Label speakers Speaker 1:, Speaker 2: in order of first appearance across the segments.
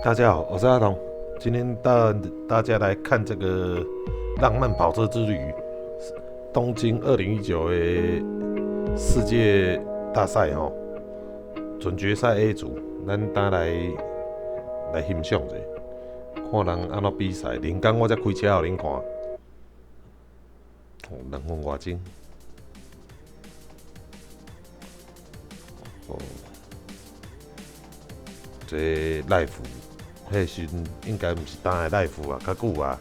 Speaker 1: 大家好，我是阿童，今天带大家来看这个浪漫跑车之旅，东京2019的世界大赛准决赛 A 组，咱打来欣赏者，看人安怎比赛。连刚我才开车互恁看，人风外景，这live。迄时应该毋是单的 live 啊，较久啊。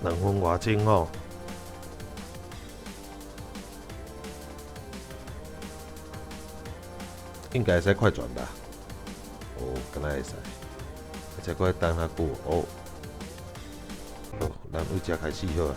Speaker 1: 人风外景应该会使快转吧？敢若会使，而且搁等较久咱为遮开始好啊。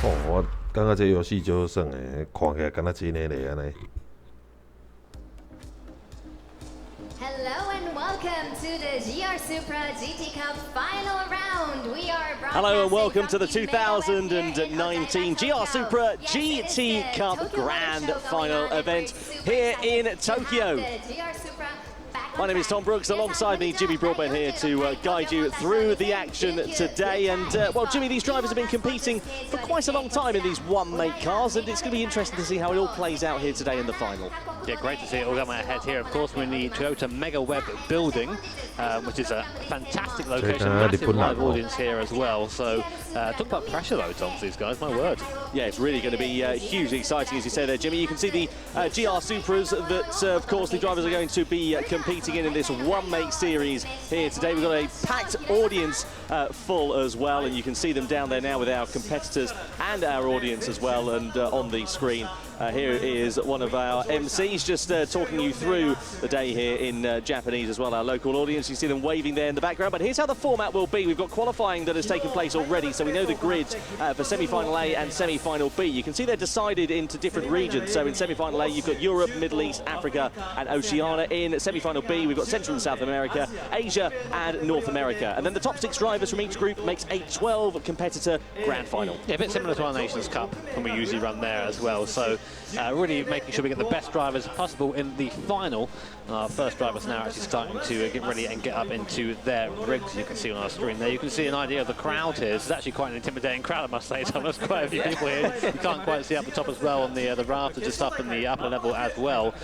Speaker 1: 我感觉这游戏就算诶，看起来敢若真诶咧安尼。
Speaker 2: Hello and welcome to the GR Supra GT Cup final round. We are
Speaker 3: Hello and welcome to the 2019 GR Supra GT Cup Grand Final event here in Tokyo. My name is Tom Brooks, alongside me Jimmy Broadbent here to guide you through the action today. And well, Jimmy, these drivers have been competing for quite a long time in these one-make cars, and it's going to be interesting to see how it all plays out here today in the final.
Speaker 4: Yeah, great to see it all going ahead here. Of course, we're in the Toyota Mega Web building, which is a fantastic location, massive live audience here as well. So talk about pressure though, Tom, for these guys, my word.
Speaker 3: Yeah, it's really going to be hugely exciting, as you say there, Jimmy. You can see the GR Supras that, of course, the drivers are going to be competing in this one-make series here today. We've got a packed audience full as well, and you can see them down there now with our competitors and our audience as well, and on the screen. Here is one of our MCs just talking you through the day here in Japanese as well, our local audience. You see them waving there in the background, but here's how the format will be. We've got qualifying that has taken place already, so we know the grids for semi-final A and semi-final B. You can see they're decided into different regions. So in semi-final A, you've got Europe, Middle East, Africa, and Oceania. In semi-final B, we've got Central and South America, Asia, and North America. And then the top 6 drivers from each group makes a 12-competitor grand final.
Speaker 4: Yeah, a bit similar to our Nations Cup when we usually run there as well. So really making sure we get the best drivers possible in the final. Our first drivers now actually starting to get ready and get up into their rigs. You can see on our screen there. You can see an idea of the crowd here. It's actually quite an intimidating crowd, I must say. So there's quite a few people here. You can't quite see up the top as well on the rafter, just up in the upper level as well.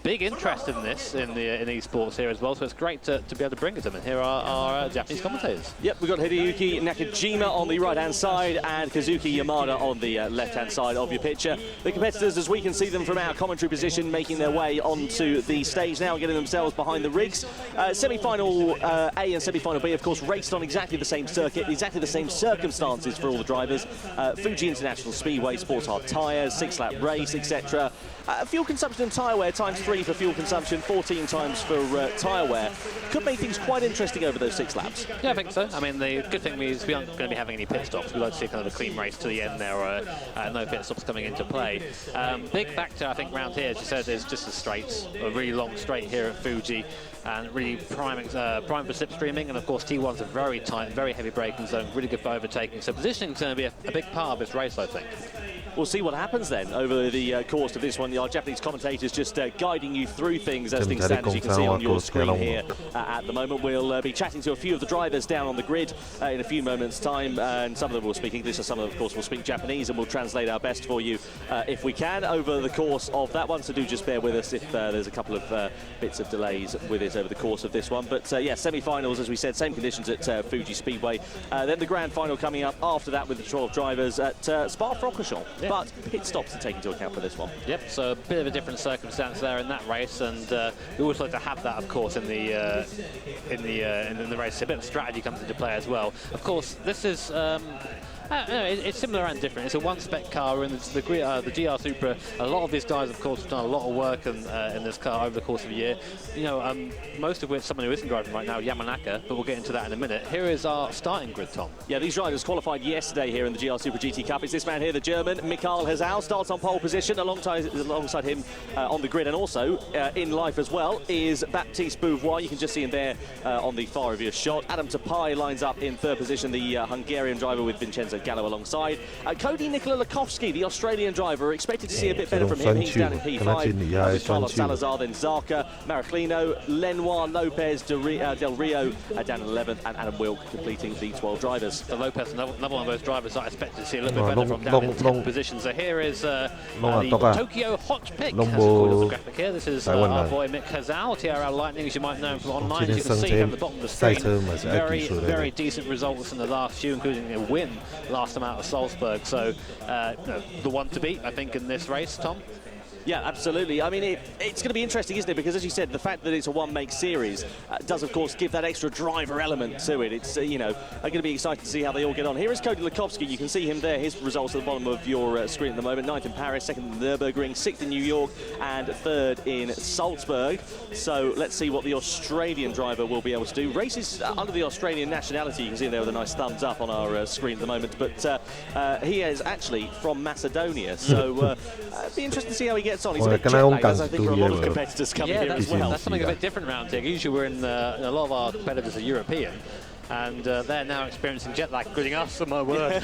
Speaker 4: Big interest in this in esports here as well. So it's great to be able to bring it to them. And here are our Japanese commentators.
Speaker 3: Yep, we've got Hideyuki Nakajima on the right-hand side and Kazuki Yamada on the left-hand side of your picture. The competitors, as we can see them from our commentary position, making their way onto the stage now, getting themselves behind the rigs. Semi-final A and semi-final B, of course, raced on exactly the same circuit, exactly the same circumstances for all the drivers. Fuji International Speedway, sports hard tyres, 6-lap race, etc. Fuel consumption and tyre wear ×3 for fuel consumption, 14 times for tyre wear. Could make things quite interesting over those 6 laps.
Speaker 4: Yeah, I think so. I mean, the good thing is we aren't going to be having any pit stops. We'd like to see kind of a clean race to the end there, or no pit stops coming into play. Big factor, I think, round here, as you said, is just the straights. A really long straight here at Fuji. and really prime for slipstreaming. And of course, T1's a very tight, very heavy braking zone, really good for overtaking. So positioning is going to be a big part of this race, I think.
Speaker 3: We'll see what happens then over the course of this one. Our Japanese commentators just guiding you through things as things stand, as you can see on your screen here at the moment. We'll be chatting to a few of the drivers down on the grid in a few moments' time, and some of them will speak English, and some of them, of course, will speak Japanese, and we'll translate our best for you if we can over the course of that one. So do just bear with us if there's a couple of bits of delays with it over the course of this one. But yeah, semi-finals, as we said, same conditions at Fuji Speedway. Then the grand final coming up after that with the 12 drivers at Spa-Francorchamps. Yeah. But pit stops to take into account for this one.
Speaker 4: Yep, so a bit of a different circumstance there in that race, and we always like to have that, of course, in the race. A bit of strategy comes into play as well. Of course, this is. It's similar and different. It's a one-spec car in the GR Supra. A lot of these guys, of course, have done a lot of work in this car over the course of a year. You know, most of which someone who isn't driving right now, Yamanaka, but we'll get into that in a minute. Here is our starting grid, Tom.
Speaker 3: Yeah, these drivers qualified yesterday here in the GR Supra GT Cup. It's this man here, the German, Mikael Hazal, starts on pole position. Alongside him on the grid, and also in life as well, is Baptiste Beauvoir. You can just see him there on the far of your shot. Adam Tapai lines up in third position, the Hungarian driver with Vincenzo Gallo alongside. Cody Nikola Lukovsky, the Australian driver, expected to see a bit better from him. He's down in P5. Carlos Salazar, then Zarca, Maraclino, Lenoir, Lopez, Del Rio down in 11th, and Adam Wilk completing the 12 drivers.
Speaker 4: So Lopez, another one of those drivers that I expected to see a little bit better from down in 10th position. So here is the Tokyo Hot Pick, as called the graphic here. This is our boy Mick Hazal, TRL Lightning, as you might know him from online. As you can see here at the bottom of the screen, very decent results in the last few, including a win last time out of Salzburg. So the one to beat, I think, in this race, Tom.
Speaker 3: Yeah, absolutely. I mean, it's going to be interesting, isn't it? Because, as you said, the fact that it's a one-make series does, of course, give that extra driver element to it. It's, you know, going to be exciting to see how they all get on. Here is Cody Lukovsky. You can see him there. His results at the bottom of your screen at the moment. 9th in Paris, 2nd in the Nürburgring, 6th in New York, and 3rd in Salzburg. So let's see what the Australian driver will be able to do. Races under the Australian nationality. You can see him there with a nice thumbs up on our screen at the moment. But he is actually from Macedonia. So it'd be interesting to see how he gets on. He's a bit jet lagged, as I think, for a lot of competitors coming here as well.
Speaker 4: That's something a bit different around here. Usually we're in a lot of our competitors are European, and they're now experiencing jet lag, including us, my word,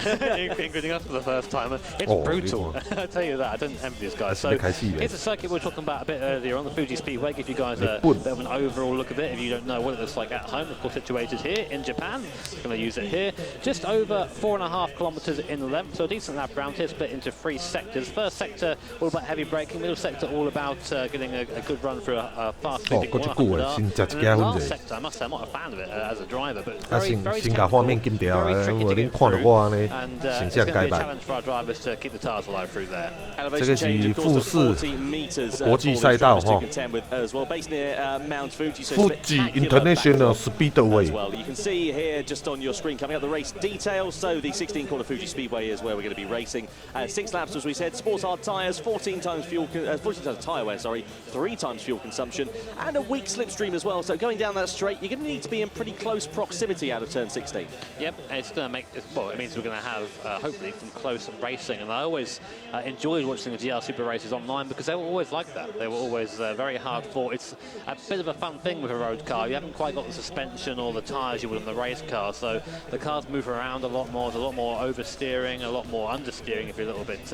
Speaker 4: including us for the first time. It's brutal, I tell you that. I don't envy these guys. So it's a circuit we were talking about a bit earlier on, the Fuji Speedway. Give you guys a bit of an overall look of it if you don't know what it looks like at home. Of course, situated here in Japan. Going to use it here. Just over 4.5 kilometers in length, so a decent lap round here, split into 3 sectors. First sector all about heavy braking, middle sector all about getting a good run through a fast moving corner. Last sector, I must say, I'm not a fan of it as a driver, but very technical, very tricky to get through, and it's going to be a challenge for our drivers to keep the tyres alive through there.
Speaker 3: Elevation change, of course, to 40 meters for these drivers to contend with as well. Based near Mount Fuji, so
Speaker 1: Fuji International Speedway.
Speaker 3: Well, you can see here just on your screen coming up the race details. So the 16-corner Fuji Speedway is where we're going to be racing. 6 laps, as we said, sport hard tyres, 14 times tyre wear, 3 times fuel consumption, and a weak slipstream as well. So going down that straight, you're going to need to be in pretty close proximity out of turn 16.
Speaker 4: Yep, it's going to make, well, it means we're going to have hopefully some close racing, and I always enjoyed watching the GR Super races online because they were always like that. They were always very hard fought. It's a bit of a fun thing with a road car. You haven't quite got the suspension or the tyres you would on the race car, so the cars move around a lot more. There's a lot more oversteering, a lot more understeering if you're a little bit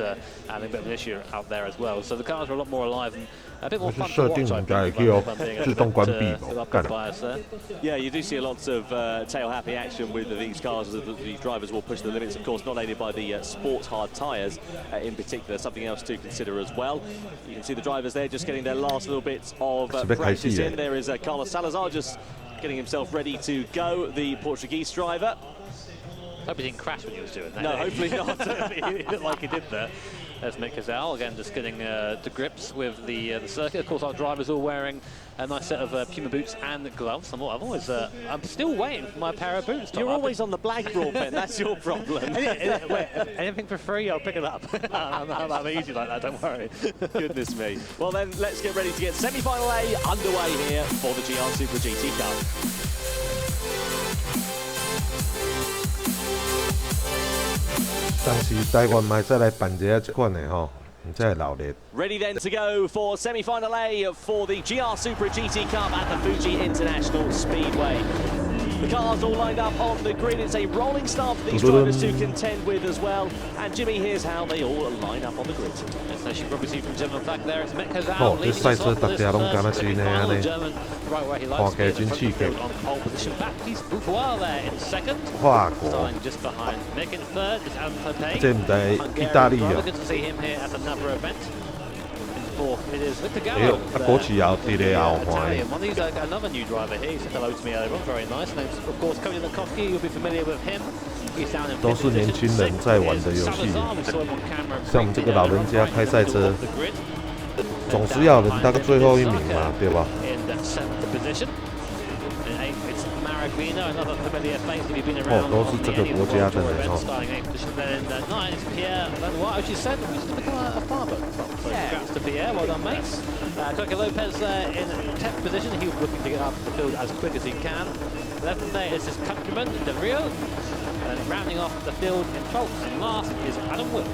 Speaker 4: having a bit of an issue out there as well. So the cars are a lot more alive and a bit more fun to watch, I think.
Speaker 3: Yeah, you do see lots of tail-happy action with these cars. The drivers will push the limits, of course, not aided by the sports hard tyres in particular. Something else to consider as well. You can see the drivers there just getting their last little bits of practice in. There is Carlos Salazar just getting himself ready to go, the Portuguese driver.
Speaker 4: Hope he didn't crash when he was doing that.
Speaker 3: No, hopefully not.
Speaker 4: He looked like he did there. There's Mick Hazal, again, just getting to grips with the circuit. Of course, our drivers all wearing a nice set of Puma boots and gloves. I'm still waiting for my pair of boots.
Speaker 3: You're always on the black broadband. That's your problem.
Speaker 4: Wait, anything for free, I'll pick it up. I'm easy like that, don't worry.
Speaker 3: Goodness me. Well then, let's get ready to get semi-final A underway here for the GR Super GT Cup.
Speaker 1: 当时台湾嘛再来办一下这款的吼，
Speaker 3: Ready then to go for semi-final A for the GR Supra GT Cup at the Fuji International Speedway. The cars all lined up on the grid. It's a rolling start for these drivers to contend with as well. And Jimmy, here's how they all line up on the grid.
Speaker 4: As you probably see from German flag there, it's Mekazal leading us off for this semi-final. German right where he likes to be on pole position. Baptiste Bouvois there in second. Starting just behind Mick in third is Alan Pepé. Hungarian. Good to see him here at another event. Fourth, it is Victor Gallo. Italian one. He's another new driver here. He said hello to me over. Very nice. And of course, Cody Lukowski, you'll be familiar with him. He's down in
Speaker 1: 都是年轻人在玩的游戏，像我们这个老人家开赛车，总是要人当最后一名嘛，对吧？
Speaker 4: Another familiar face that we've been around.
Speaker 1: 都是这个国家的人哦。
Speaker 4: Starting 8th position then in 9th is Pierre Lenoir. As you said, he's going to become a father. So congrats to Pierre, well done mates. Coque Lopez in 10th position. He was looking to get up the field as quick as he can. 11th there is his countryman, De Rio. And rounding off the field in 12th and last is Adam Will.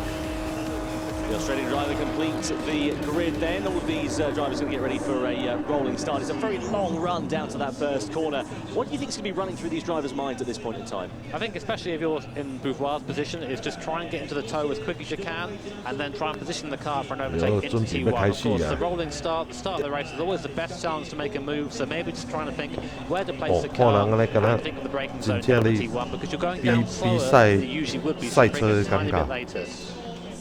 Speaker 3: The Australian driver completes the grid then. All of these drivers are going to get ready for a rolling start. It's a very long run down to that first corner. What do you think is going to be running through these drivers' minds at this point in time?
Speaker 4: I think especially if you're in Bouvoir's position, is just try and get into the toe as quick as you can and then try and position the car for an overtake into T1. Of course, the rolling start, the start of the race is always the best chance to make a move, so maybe just trying to think where to place the car and think of the braking zone down to T1 because you're going down slower than you usually would be, so bring it a tiny bit later.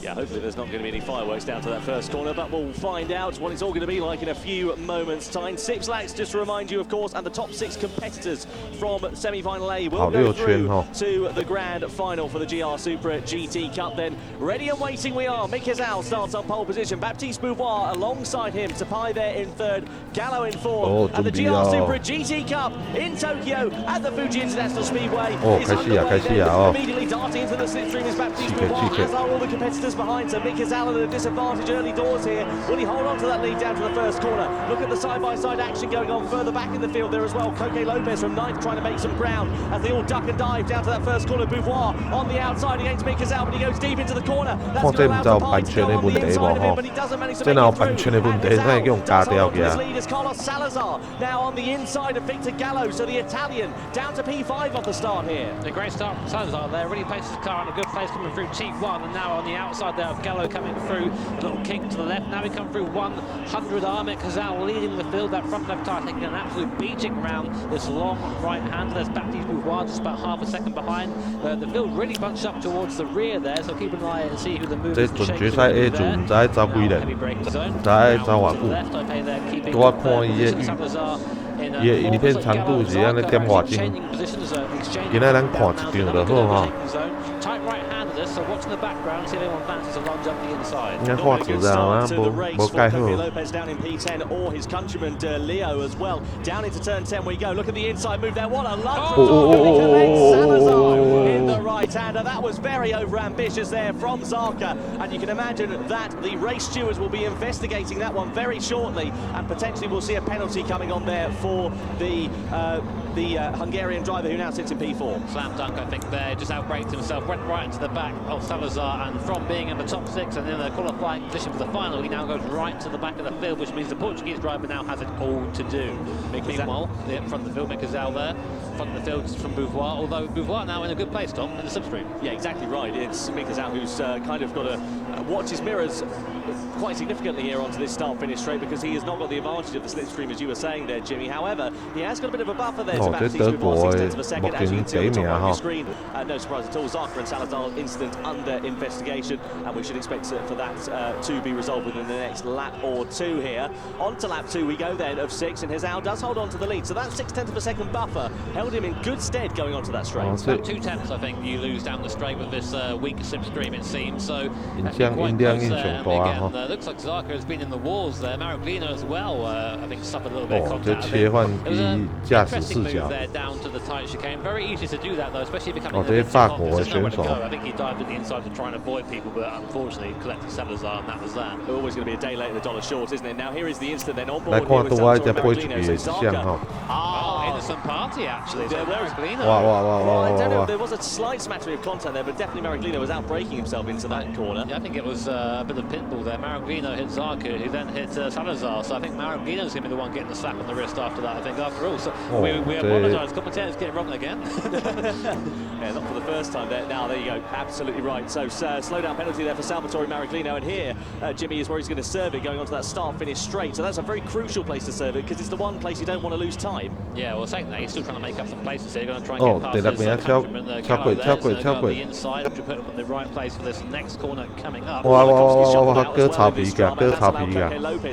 Speaker 3: Yeah, hopefully there's not going to be any fireworks down to that first corner, but we'll find out what it's all going to be like in a few moments' time. 6 laps, just to remind you, of course, and the top 6 competitors from semi-final A will go through to the grand final for the GR Supra GT Cup then. Ready and waiting we are. Mick Hazal starts on pole position. Baptiste Bouvois alongside him. Tapai there in third. Gallo in fourth. And the GR Supra GT Cup in Tokyo at the Fuji International Speedway is underway. Immediately darting into the slipstream is Baptiste Bouvois, as are all the competitors behind. So Mick Hazal at a disadvantage early doors here. Will he hold on to that lead down to the first corner? Look at the side-by-side action going on further back in the field there as well. Coque Lopez from 9th trying to make some ground as they all duck and dive down to that first corner. Bouvois on the outside against Mick Hazal, but he goes deep into the corner. That's going to allow Tapai to go on the inside of him, but he doesn't manage to make it through. And Hazal does hold on to his lead as Carlos Salazar now on the inside of Victor Gallo. So the Italian down to P5 off the start here.
Speaker 4: A great start from Salazar there. Really places the car in a good place coming through T1, and now on the outside there of Gallo coming through. A little kick to the left. Now we come through 100 Mick Hazal leading the field. That front left tyre taking an absolute beating around this long right hand. There's Baptiste Bouvois just about half a second behind. The field really bunched up towards the rear there, so keep an eye and see who the movers and shakers are there. Heavy braking zone. Now to the left, I pay there keeping position. Salazar in a
Speaker 1: 影片长度是安尼点外钟，今仔咱看一场就好哈。
Speaker 4: Tight right-handed, so watching the background, see if anyone fancies a lunge up the inside.
Speaker 1: 应该画质啊，无介好。
Speaker 3: Lopez down in P10 or his countryman Leo as well. Down into turn 10 we go. Look at the inside move there. What a lunge from Salazar in the right-hander. That was very over-ambitious there from Zarka, and you can imagine that the race stewards will be investigating that one very shortly, and potentially we'll see a penalty coming on there for the Hungarian driver who now sits in P4.
Speaker 4: Slam dunk, I think, there. Just outbraked himself, went right into the back of Salazar, and from being in the top 6 and in a qualifying position for the final, he now goes right to the back of the field, which means the Portuguese driver now has it all to do. Meanwhile, the front of the field, Mick Hazal there. Front of the field from Bouvois, although Bouvois now in a good place, Tom, in the slipstream.
Speaker 3: Yeah, exactly right. It's Mick Hazal who's kind of got to watch his mirrors quite significantly here onto this start-finish straight, because he has not got the advantage of the slipstream, as you were saying there, Jimmy. However, he has got a bit of a buffer there to Baptiste Bouvois, 6 tenths of a second, as you can see on the top of your screen. No surprise at all, Zarka and Salazar incident under investigation, and we should expect for that to be resolved within the next lap or two here. On to lap 2 we go then of 6, and Hazal does hold on to the lead, so that 6 tenths of a second buffer held him in good stead going onto that straight.
Speaker 4: About 2 tenths, I think, you lose down the straight with this weak slipstream, it seems, so quite close there. Again, looks like Zarka has been in the walls there. Maraglino as well, I think, suffered a little bit of contact. It was an interesting move there down to the tight chicane. Very easy to do that though, especially becoming the top, because there's nowhere to go. I think he dived at the inside to try and avoid people, but unfortunately collected Salazar, and that was that.
Speaker 3: Always going to be a day late and $1 short, isn't it? Now here is the instant then on board here with Maraglino. So Zarka,
Speaker 4: innocent party actually.
Speaker 3: Wow. I don't know, there was a slight smash battery of contact there, but definitely Mariglino was outbraking himself into that corner.
Speaker 4: Yeah, I think it was a bit of pinball there. Mariglino hit Zarco, who then hit Salazar. So I think Mariglino's going to be the one getting the slap on the wrist after that, I think, after all. So we apologise. Commentators get it wrong again.
Speaker 3: Yeah, not for the first time there. Now, there you go. Absolutely right. So, slow down penalty there for Salvatore Mariglino. And here, Jimmy, is where he's going to serve it, going onto that start-finish straight. So that's a very crucial place to serve it, because it's the one place you don't want to lose time.
Speaker 4: Yeah, well, saying that, he's still trying to make up some places here. He's going to try and get past his countryman, Gallo there. So go on the inside, to put him in the right place for this next corner coming up.
Speaker 1: Lopez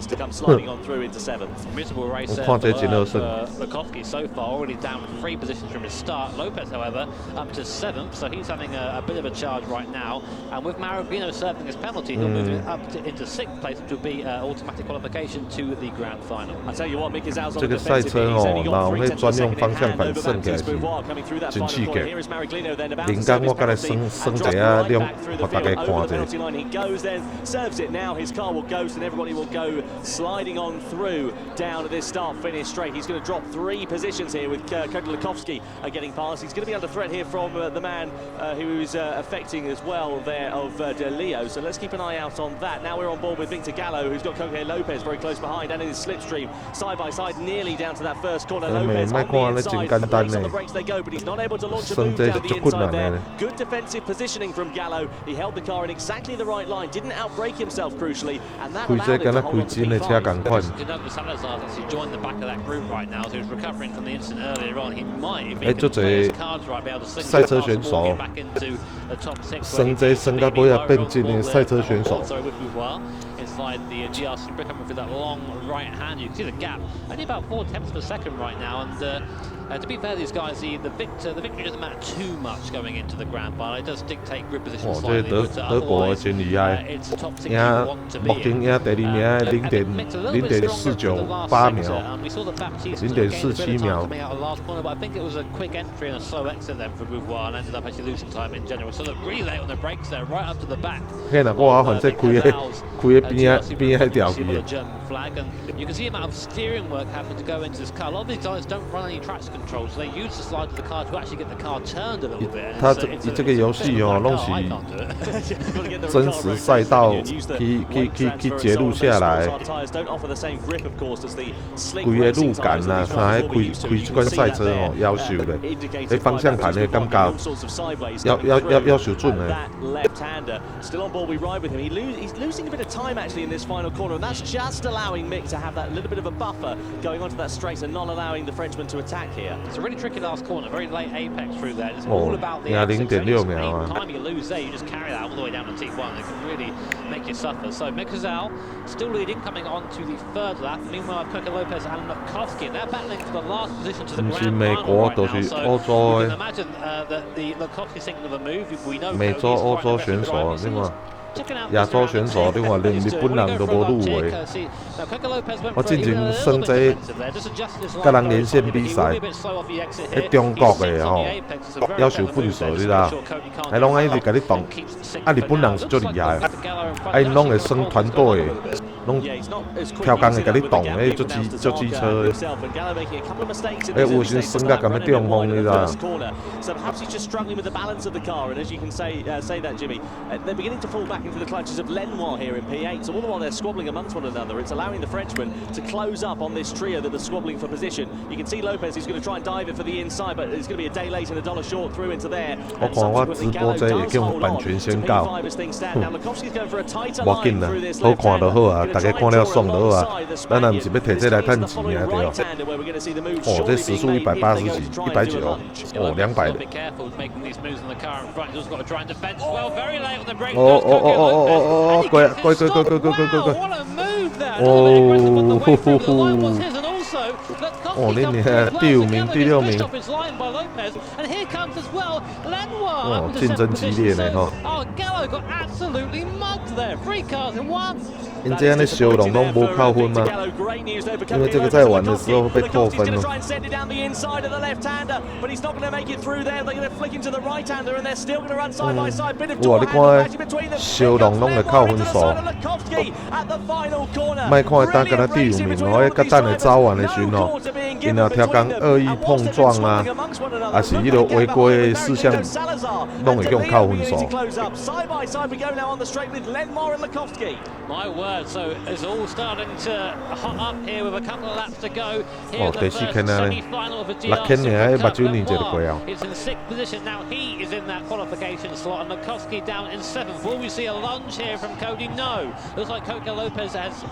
Speaker 3: to come sliding on through into 7th.
Speaker 4: Miserable race there for Lukowski so far, already down 3 positions from his start. Lopez, however, up to 7th, so he's having a bit of a charge right now. And with Mariglino serving his penalty, he'll move it up into 6th place, which will be automatic qualification to the grand final.
Speaker 3: I tell you what, Mick is out on
Speaker 1: 这
Speaker 3: the
Speaker 1: 个赛
Speaker 3: defensive.
Speaker 1: 车
Speaker 3: He's
Speaker 1: 哦，
Speaker 3: only
Speaker 1: 那
Speaker 3: got
Speaker 1: 我
Speaker 3: 3
Speaker 1: 们
Speaker 3: tenths
Speaker 1: 专
Speaker 3: of a
Speaker 1: 用
Speaker 3: second
Speaker 1: 方
Speaker 3: in
Speaker 1: 向
Speaker 3: hand
Speaker 1: 盘
Speaker 3: over
Speaker 1: 算起来
Speaker 3: Baptiste
Speaker 1: 是
Speaker 3: Bouvois coming through that
Speaker 1: 真
Speaker 3: final
Speaker 1: 刺
Speaker 3: corner.
Speaker 1: 激。
Speaker 3: Here is Mariglino then about
Speaker 1: 铃
Speaker 3: to
Speaker 1: 铛
Speaker 3: serve
Speaker 1: 我
Speaker 3: his
Speaker 1: 甲来
Speaker 3: penalty
Speaker 1: 算
Speaker 3: and
Speaker 1: 算
Speaker 3: drop
Speaker 1: 一下，
Speaker 3: right
Speaker 1: 两
Speaker 3: back through the
Speaker 1: 互大
Speaker 3: field
Speaker 1: 家
Speaker 3: over
Speaker 1: 看
Speaker 3: the
Speaker 1: 者。
Speaker 3: penalty line. He goes then, serves it now. His car will ghost and everybody will go sliding on through down to this start-finish straight. He's going to drop 3 positions here with Lukowski getting past. He's going to be under threat here from the man who is affecting as well there of De Leo. So let's keep an eye out on that. Now we're on board with Victor Gallo, who's got Koke Lopez very close behind, and in his slipstream, side by side, nearly down to that first corner. Lopez on the inside, brakes on the brakes they go, but he's not able to launch a move down the inside there. Good defensive positioning from Gallo. He held the car in exactly the right line, didn't outbrake himself crucially, and that allowed him to hold on to P5.
Speaker 4: You know that Salazar actually joined the back of that group right now, so he's recovering from the incident earlier on. He might, if he can play his cards right, be able to sink back into the top 6.
Speaker 1: 升这升到尾啊，变进的赛车选手。
Speaker 4: Inside the GR Super coming through that long right hand, you can see the gap only about 4 tenths per second right now. And to be fair, these guys, the victory doesn't matter too much going into the grand final. It does dictate grid position slightly, but otherwise, it's the top 6 you want to be in.
Speaker 1: 第2名0.498秒
Speaker 4: We saw that Baptiste was gaining a bit of time coming out of the last corner, but I think it was a quick entry and a slow exit then for Bouvois, and ended up actually losing time in general. So look, really late on the brakes there, right up to the back.
Speaker 1: 嘿啦，我反正开边迄条去的。
Speaker 4: Flag, and you can see the amount of steering work having to go into this car. A lot of these guys don't run any traction control, so they use the slide of the car to actually get the car turned a little bit.
Speaker 1: 他这个游戏哦，拢是真实赛道去截录下来，规个路感啊，啥开这款赛车哦，要求的，迄方向盘的感觉要求准的。
Speaker 3: Still on board, we ride with him. He's losing a bit of time actually in this final corner, and that's just allowing Mick to have that little bit of a buffer going onto that straight and not allowing the Frenchman to attack here.
Speaker 4: It's a really tricky last corner, very late apex through there. It's all about the exit. Any time you lose there, you just carry that all the way down to T1. It can really make you suffer. So Mick still leading, coming on to the 3rd lap. Meanwhile, Koke Lopez and Lukowski, they're battling for the last position to the grand final right now. So you can imagine that the Lukowski thinking of a move. We know
Speaker 1: 美洲、欧洲选手，另外亚洲选手，另外连日本人都无入围。我之前算这甲人连线比赛，喺中国的吼，要求分数你知道？还拢爱一直甲你动，啊日本人是足厉害，啊因拢会算团队的。 拢跳工会甲你动，迄足机车的，有时算甲咁样中风，你知道？
Speaker 3: So perhaps he's just struggling with the balance of the car, and as you can say that, Jimmy, they're beginning to fall back into the clutches of Lenoir here in P8. So all the while they're squabbling amongst one another, it's allowing the Frenchman to close up on this trio that are squabbling for position. You can see Lopez, he's going to try and dive it for the inside, but it's going to be a day late and $1 short through into there.
Speaker 1: 我看我直播这会叫版权宣告，无紧啦，好看就好啊，大家看了爽就好啊，咱若唔是要摕这来赚钱啊，对哦。哦，这时速180几，190，哦，200的。哦，过，哦，你睇第5名、第6名，哦，竞争激烈呢，吼。因这样的修容都不扣分吗？因为这个在玩的时候会被扣分哦。哇，你看修容拢会扣分数，莫看单跟他第5名哦，迄甲等下走完的时候，因若超工恶意碰撞啊，还是迄个违规事项，拢会用扣分数。
Speaker 4: My word, so it's all starting to hot up here with a couple of laps to go. Here
Speaker 1: 第4圈啊，6圈尔，迄目睭年就过啊。
Speaker 4: It's in 6th position now. He is in that qualification slot, and Lukowski down in 7th. Will we see a lunge here from Cody? No. Looks like Coco Lopez has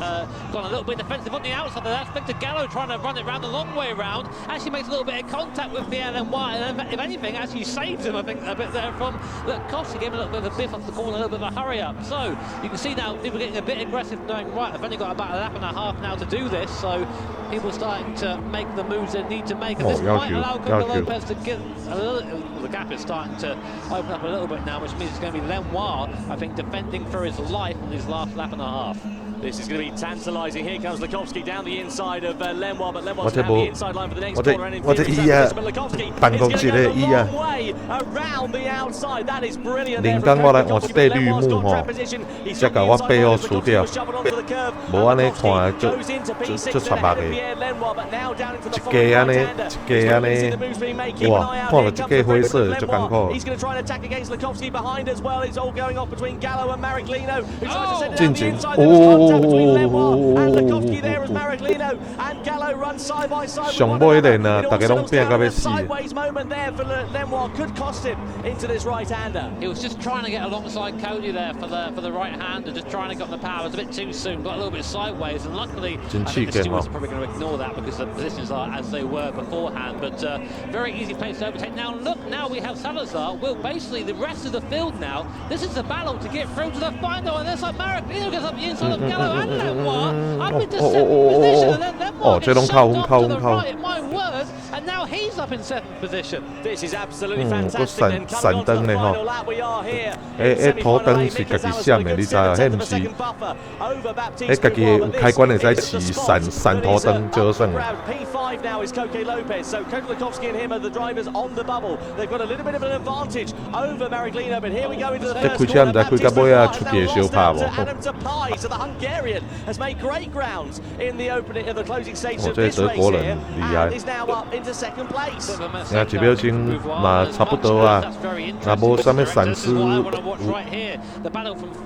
Speaker 4: gone a little bit defensive on the outside. That's Victor Gallo trying to run it round the long way around. Actually makes a little bit of contact with Pierre Lenoir, and if anything, actually saves him. I think a bit there from Lukowski. Gave him a little bit of a biff off the corner, a little bit of a hurry up. So you can see now people getting a bit aggressive, knowing right, I've only got about a lap and a half now to do this. So people starting to make the moves they need to make, and this might allow Coco Lopez to get a little. The gap is starting to open up a little bit now, which means it's going to be Lenoir, I think, defending for his life in his last lap and a half.
Speaker 3: This is going to be tantalising. Here comes Lukowski down the inside of Lenoir, but Lenoir's going to have the inside line for the next corner. And in 50 seconds, but Lukowski is going to go the long way around the outside. That is brilliant.
Speaker 1: 铃铛我来换一块绿幕吼，才甲我背后除掉。无安尼看就插目的，一家安尼，一家安尼，哇，看到一家灰色就艰苦。进前，上尾练啊，大家拢拼到要死。
Speaker 4: He was just trying to get alongside Cody there for the right hander, just trying to get the power. It was a bit too soon, got a little bit sideways, and luckily I think the stewards are probably going to ignore that because the positions are as they were beforehand. But very easy place to overtake. Now look, now we have Salazar. Well, basically the rest of the field now. This is the battle to get through to the final, and there's like Maripino gets up the inside of Gallo and Lenoir up into 7th position, and then Lenoir gets shoved off to the right. My word! And now he's up in 7th position.
Speaker 3: This is absolutely fantastic. And coming on to the final lap, we are here.
Speaker 1: 头灯是家己闪的，你知啊？迄毋是，迄家己有开关的在起闪头灯就算了。
Speaker 3: P5 now is Coco Lopez, so Coco Lukowski and him are the drivers on the bubble. They've got a little bit of an advantage over Mariglino, but here we go into the first corner. Adam Tapai, so the Hungarian has made great grounds in the opening of the closing stages of this race here, and is now up into 2nd place.
Speaker 1: 那1秒钟嘛差不多啊，那无啥物闪失。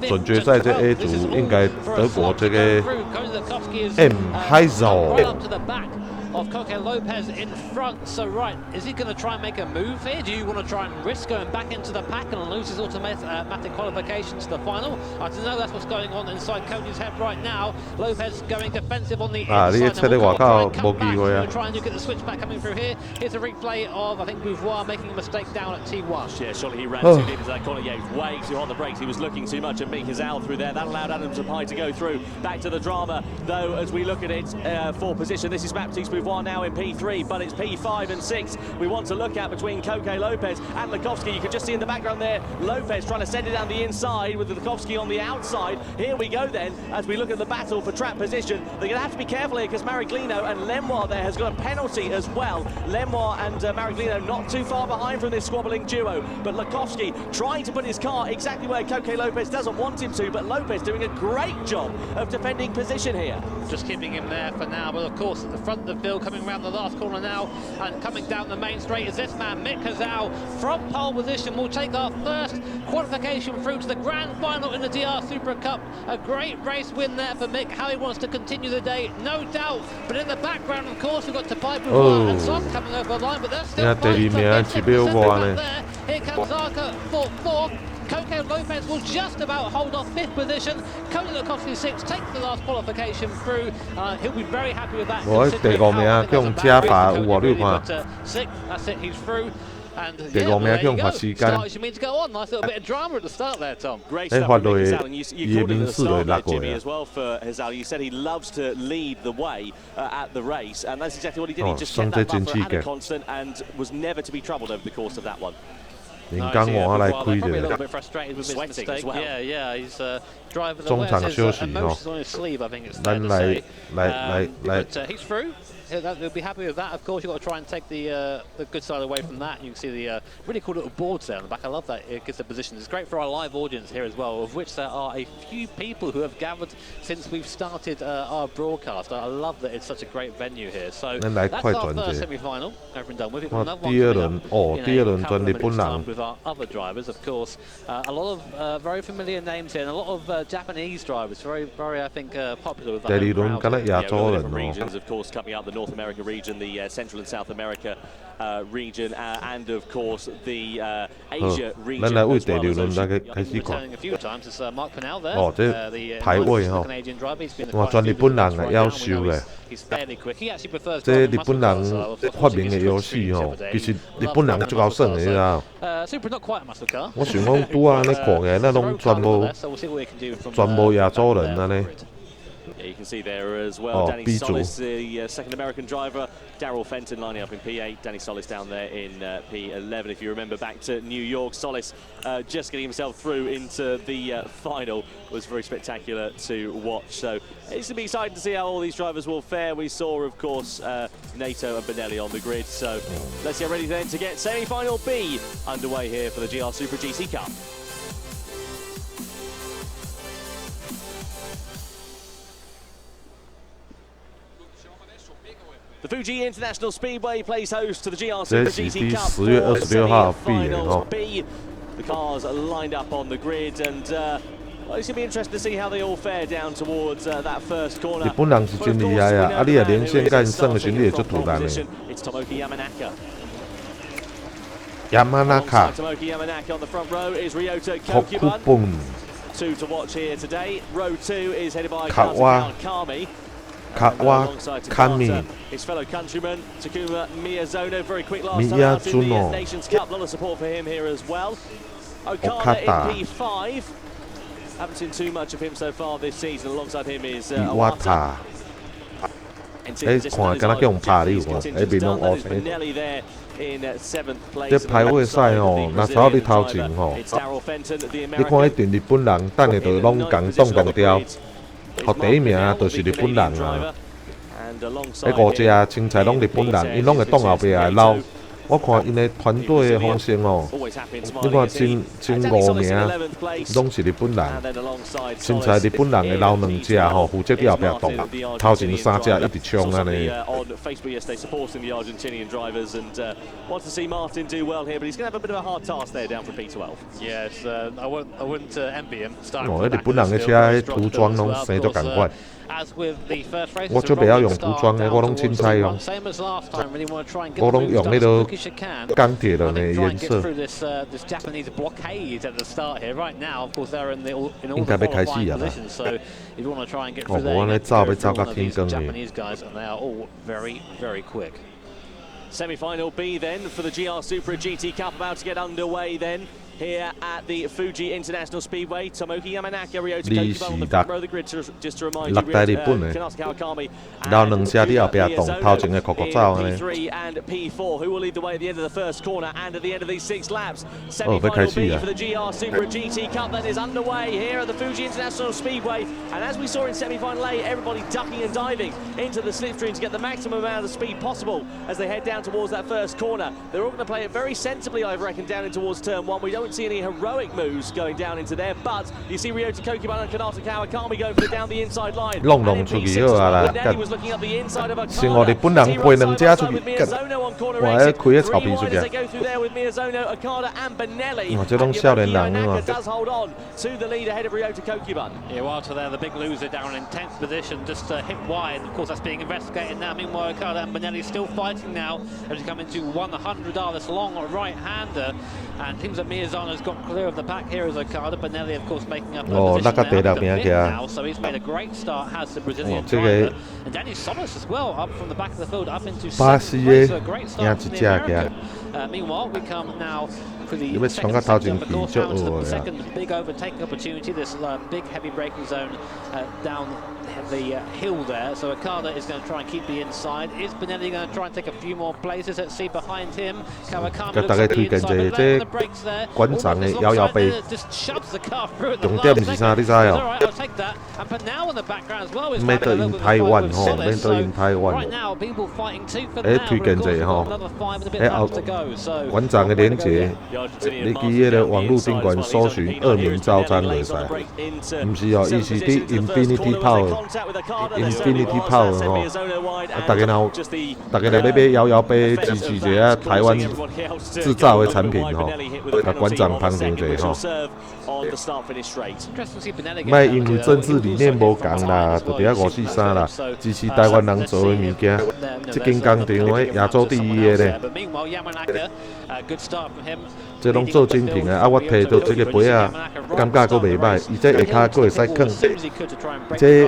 Speaker 1: 准决赛这 A 组应该德国这个 M Heizel。
Speaker 4: Of Coco Lopez in front, so right, is he going to try and make a move here? Do you want to try and risk going back into the pack and lose his automatic qualification to the final? I don't know, that's what's going on inside Cody's head right now. Lopez going defensive on the inside. Trying to get the switch back coming through here. Here's a replay of, I think, Beauvoir making a mistake down at T1.
Speaker 3: Yeah, surely he ran too deep into that corner. Yeah, he was way too on the brakes. He was looking too much at Mikazal through there. That allowed Adam Tapai to go through. Back to the drama, though, as we look at it for position. This is Baptiste Beauvoir now in P3, but it's P5 and 6 we want to look at between Coco Lopez and Lukowski. You can just see in the background there, Lopez trying to send it down the inside with Lukowski on the outside. Here we go then, as we look at the battle for track position. They're going to have to be careful here because Mariglino and Lenoir there has got a penalty as well. Lenoir and Mariglino not too far behind from this squabbling duo, but Lukowski trying to put his car exactly where Coco Lopez doesn't want him to, but Lopez doing a great job of defending position here.
Speaker 4: Just keeping him there for now, but of course at the front of the field, coming around the last corner now and coming down the main straight is this man, Mick Hazal, from pole position. Will take our first qualification through to the grand final in the DR Super Cup. A great race win there for Mick. How he wants to continue the day, no doubt. But in the background, of course, we've got Tapai Beauvoir and Son coming over the line, but that's still fighting for there. Here comes Zarka for 4th. Coco Lopez will just about hold off 5th position. Cody Lukowski 6th, takes the last qualification through. He'll be very happy with that. 6th, that's it, he's through. And yeah, starts you mean to go on. Nice little bit of drama at the start there, Tom.
Speaker 3: Great stuff from Hazal, and you called it at the start there, Jimmy, as well for Hazal. You said he loves to lead the way at the race, and that's exactly what he did. He just kept that buffer at a constant and was never to be troubled over the course of that one.
Speaker 1: 人工换来开
Speaker 4: Probably a
Speaker 1: 的
Speaker 4: little。bit frustrated with his
Speaker 3: Sweating
Speaker 4: mistake.
Speaker 3: as well.
Speaker 4: Yeah, he's driving
Speaker 1: 中
Speaker 4: away.
Speaker 1: 场
Speaker 4: His
Speaker 1: 休息
Speaker 4: emotions on his sleeve, I think it's fair
Speaker 1: 咱
Speaker 4: to
Speaker 1: 来
Speaker 4: say.
Speaker 1: 来
Speaker 4: But he's through. They'll be happy with that. Of course, you've got to try and take the good side away from that. You can see the really cool little boards there on the back. I love that. It gives the position. It's great for our live audience here as well, of which there are a few people who have gathered since we've started our broadcast. I love that it's such a great venue here. So that's our first semi-final. Over and done with it. We'll another one coming up in a couple of minutes' time with our other drivers. Of course, a lot of very familiar names here, and a lot of Japanese drivers. Very, I think, popular with that.
Speaker 3: Different regions, of course, coming up. The North America region, the Central and South America region, and of course the Asia region as well.
Speaker 4: Returning a few times, it's Mark Pennell there.
Speaker 1: 哦，這
Speaker 4: the
Speaker 1: 排位吼，
Speaker 4: Canadian driver. He's been
Speaker 1: 哇，全日本人嘅要求嘅。
Speaker 4: He's fairly quick. He actually prefers
Speaker 1: 這日本人發明嘅遊戲吼，其實日本人足夠耍嘅，你知道？
Speaker 4: Super not quite a muscle car.
Speaker 1: 我想講拄啊，你看嘅那攏全部亞洲人安尼。
Speaker 3: Yeah, you can see there as well. Danny Solis, the second American driver. Darrell Fenton lining up in P8. Danny Solis down there in P11. If you remember back to New York, Solis just getting himself through into the final was very spectacular to watch. So it's going to be exciting to see how all these drivers will fare. We saw, of course, Nato and Benelli on the grid. So let's get ready then to get semi-final B underway here for the GR Super GT Cup. The Fuji International Speedway plays host to the GR Super GT Cup for semi-finals B. The cars are lined up on the grid, and well, it's going to be interesting to see how they all fare down towards that first corner.
Speaker 1: 日本人是真厲害啊！啊，你也連線跟勝的時候，你也做突然的。
Speaker 3: It's Tomoki Yamanaka.
Speaker 1: Yamanaka.
Speaker 3: Tomoki Yamanaka on the front row is Ryota Kokuban. Two to watch here today. Row 2 is headed by Kami.
Speaker 1: Kami.
Speaker 3: His fellow countryman Takuma Miyazono, very quick last time out in the Nations Cup. A lot of support for him here as well. Okada in P5. Haven't seen too much of him so far this season. Alongside him is Iwata. Benelli there in 7th place.
Speaker 1: 這排位賽哦，那時候你頭前吼，你看一定日本人等下就攏共動掉。 互第一名就是日本人啊！迄5隻青菜攏日本人，因攏會擋後壁來撈。我看因的團隊的方式哦，你看前5名攏是日本人，凊彩日本人會撈2隻吼，負責喺後壁擋，頭前3隻一直衝安尼。
Speaker 3: Want to see Martin do well here, but he's going to have a bit of a hard task there down from P12.
Speaker 4: Yes, I wouldn't envy him.
Speaker 1: 哦，日本人嘅車塗裝攏生足共款。
Speaker 4: As with the first race,
Speaker 1: 我最不要用塗裝嘅，我攏凊彩用。我攏用迄個鋼鐵的呢顏色。應該要開始啊啦。哦，我咧走要走到天光嘅。
Speaker 3: Semi-final B then for the GR Supra GT Cup about to get underway then here at the Fuji International Speedway. Tomoki Yamanaka, Ryota Kokuban on the front row of the grid just to remind you, Kanasuke Kawakami and P3 and P4 who will lead the way at the end of the first corner and at the end of these 6 laps. Semi-final B for the GR Supra GT Cup that is underway here at the Fuji International Speedway, and as we saw in semi-final A, everybody ducking and diving into the slipstream to get the maximum amount of speed possible as they head down towards that first corner. They're all going to play it very sensibly, I reckon, down in towards turn 1. We don't see any heroic moves going down into there, but you see Ryota Kokuban and Kanasuke Kawakami going for down the inside line. Benelli was looking up the inside of Okada. Miyazono on corner exit. 3 wide as they go through there with Miyazono, Okada and Benelli. Yamanaka does hold on to the lead ahead of Ryota Kokuban.
Speaker 4: Yeah, while to there, the big loser down in 10th position, just hit wide. Of course, that's being investigated now. Meanwhile, Okada and Benelli still fighting now as we come into 100R, this long right-hander. And it seems that Miyazono's got clear of the pack here as Okada. Benelli, of course, making up a position now. So he's made a great start, has the Brazilian driver. And Danny Solis as well, up from the back of the field, up into 7th place. So a great start for the American. Meanwhile, we come now
Speaker 1: 你要冲到头前去，足恶呀。
Speaker 4: Second big overtaking opportunity. This big heavy braking zone down the hill there. So Okada is going to try and keep the inside. Is Benelli going to try and take a few more places? Let's see behind him. Kawakami looks at the inside, but left on the brakes there.
Speaker 1: 馆长的摇摇杯，
Speaker 4: Just shoves the car through at the
Speaker 1: 重
Speaker 4: last
Speaker 1: 点是啥？
Speaker 4: second.
Speaker 1: 你知哦？
Speaker 4: Alright, I'll take that. And Panau in the background as well is
Speaker 1: Made
Speaker 4: finding a
Speaker 1: in
Speaker 4: little bit of
Speaker 1: Taiwan,
Speaker 4: solace.
Speaker 1: Made in Taiwan.
Speaker 4: Right now, people fighting tooth and nail.
Speaker 1: 推荐者
Speaker 4: Another 5 and a bit laps to go. So
Speaker 1: 馆长的连接，你去迄个网络宾馆搜寻恶名昭彰就会使。唔是哦，伊是伫 Infinity Power，Infinity Power 吼。啊，大家来买摇摇杯支持一下台湾制造的产品吼，甲馆长捧场者吼。莫因为政治理念无共啦，就伫遐543啦，支持台湾人做的物件。这间工厂迄亚洲第一的咧。 这拢做精品的，啊，我摕到这个杯啊，感觉佫袂歹，伊这下骹佫会使放，这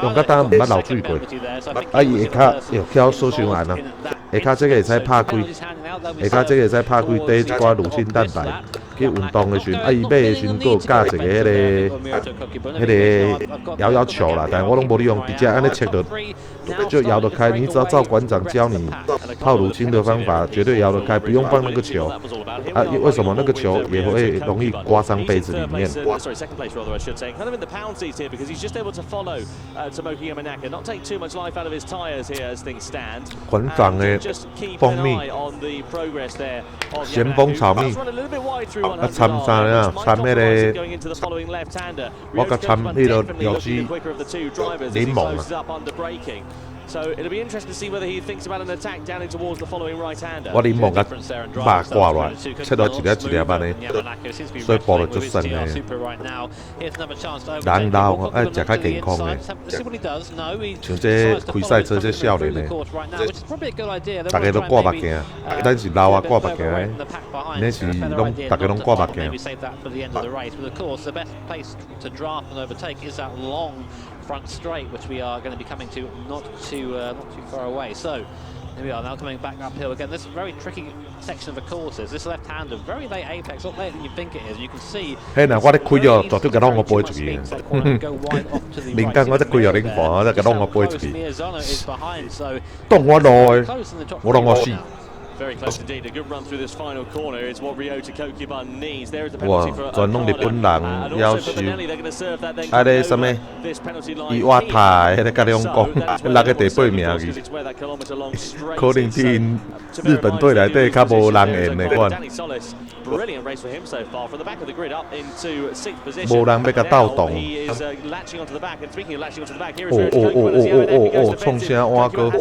Speaker 1: 用甲当毋捌流水过，啊，伊下骹又翘缩伤硬啊，下骹这个会使拍开，下骹这个会使拍开，底一寡乳清蛋白，去运动的时阵，啊，伊买的时阵佫有加一个迄个摇摇球啦，但我拢无利用，直接安尼切就摇得开，你只要照馆长教你泡乳清的方法，绝对摇得开，不用放那个球。啊，为什么那个球也会容易刮伤杯子里面？馆长的蜂蜜，咸丰炒蜜，啊，掺啥呀？掺迄个，我甲掺迄个有机柠檬啊。
Speaker 3: So it'll be interesting to see whether he thinks about an attack down in towards the following right-hander.
Speaker 1: 我柠檬甲肉挂落来，切到一粒一粒安尼，所以煲得足酸的。人老爱食较健康的，像这开赛车这少年的，大家都挂目镜，咱是老啊挂目镜的，那是拢大家拢挂目镜。
Speaker 4: front straight, which we are going to be coming to not too far away. So here we are now coming back uphill again. This very tricky section of the course is this left-hander, very late apex, not later than you think it is. You can see.
Speaker 1: 嘿呐，我咧开哦，绝对甲拢我飞出去。明间我咧开哦，恁看，我咧甲拢我飞出去。当我路的，我当我死。
Speaker 3: Very close indeed. A good run through this final corner is what Ryota Kokuban needs. There is the penalty for
Speaker 1: 全拢日本人要求，
Speaker 3: They're going to serve that then.
Speaker 1: 啊咧什么？伊挖塔迄个甲你讲，落个第8名去，可能伫日本队内底较无人缘的款。
Speaker 3: Brilliant race for him so far. From the back of the grid up into 6th position.
Speaker 1: 无人要甲斗动。
Speaker 3: He is latching onto the back. And speaking of latching onto the back, here is
Speaker 1: 创啥换哥？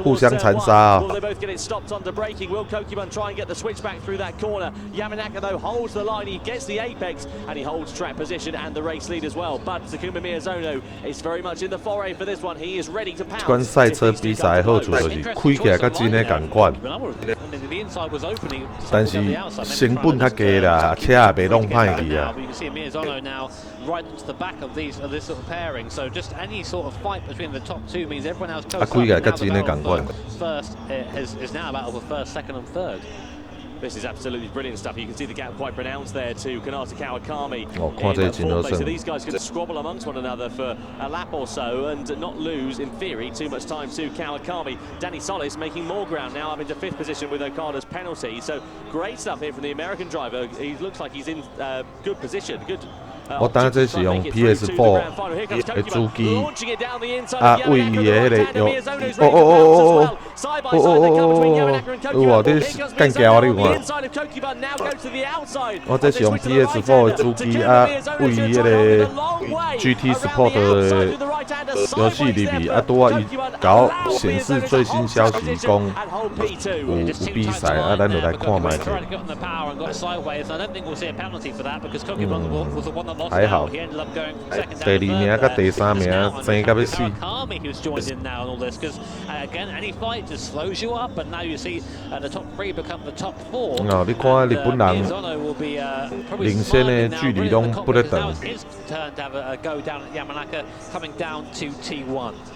Speaker 1: 互相残杀啊！
Speaker 3: Will they both get it stopped under braking? Will Kokuban try and get the switch back through that corner? Yamanaka though holds the line. He gets the apex and he holds track position and the race lead as well. But Takuma Miyazono is very much in the foray for this one. He is ready to pounce.
Speaker 1: 关赛车比赛好处就是开起来甲真诶共款，但是成本较低啦，车也袂弄歹去啊。
Speaker 4: Right into the back of this sort of pairing, so just any sort of fight between the top two means everyone else close first is now about over first, second and third.
Speaker 3: This is absolutely brilliant stuff. You can see the gap quite pronounced there to Kanata Kawakami. So these guys can squabble amongst one another for a lap or so and not lose, in theory, too much time to Kawakami. Danny Solis making more ground now up into 5th position with Okada's penalty. So great stuff here from the American driver. He looks like he's in good position. Good.
Speaker 1: 我当这是用 PS4 的主机啊，为伊的迄个哇，这干胶啊！你看，我这是用 PS4 的主机啊，为伊迄个 GT Sport 的游戏里面啊，拄啊伊搞显示最新消息，讲有比赛啊，咱就来看卖者。还好，第2名甲第3名争到要死。哦，你看日本人领先的距离拢不得等。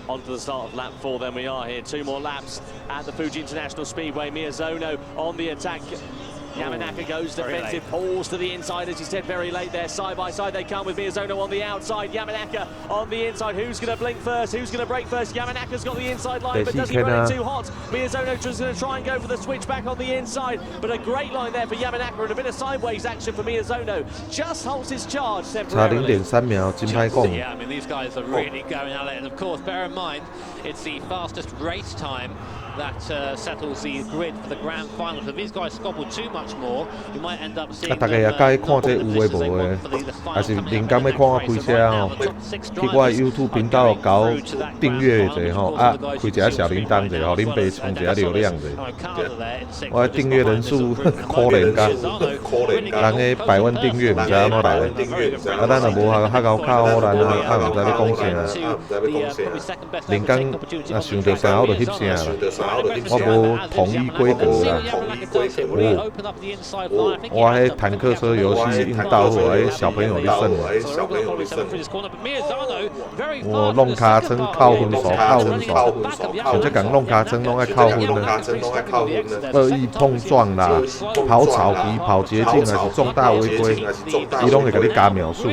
Speaker 3: Onto the start of lap 4, then we are here. 2 more laps at the Fuji International Speedway. Miyazono on the attack. Yamanaka goes defensive, pulls to the inside, as he said, very late there. Side by side they come with Miyazono on the outside. Yamanaka on the inside. Who's going to blink first? Who's going to break first? Yamanaka's got the inside line, but does he run it too hot? Miyazono just going to try and go for the switch back on the inside, but a great line there for Yamanaka and a bit of sideways action for Miyazono. Just holds his charge temporarily.
Speaker 4: Yeah, I mean, these guys are really going at it, and of course, bear in mind, it's the fastest race time that settles the grid for the grand final. So if these guys squabble too much more, you might end up seeing them not the finishes they want for the final coming up in the next race. So right now, the top 6 drivers
Speaker 1: YouTube 频道搞订阅者吼啊，开一下小铃铛者，互恁爸冲一下流量者。我订阅人数可怜噶，人个100万订阅唔知安怎来的，啊，咱若无较高靠好难啊，啊，唔知要讲啥，连讲啊想到啥我就翕啥啦。我无统一规格啦，我迄坦克车游戏用到货，迄小朋友的胜了。我弄卡称靠分手，像这讲弄卡称拢爱靠分的，恶意碰撞啦，跑草皮、跑捷径还是重大违规，伊拢会给你加秒数。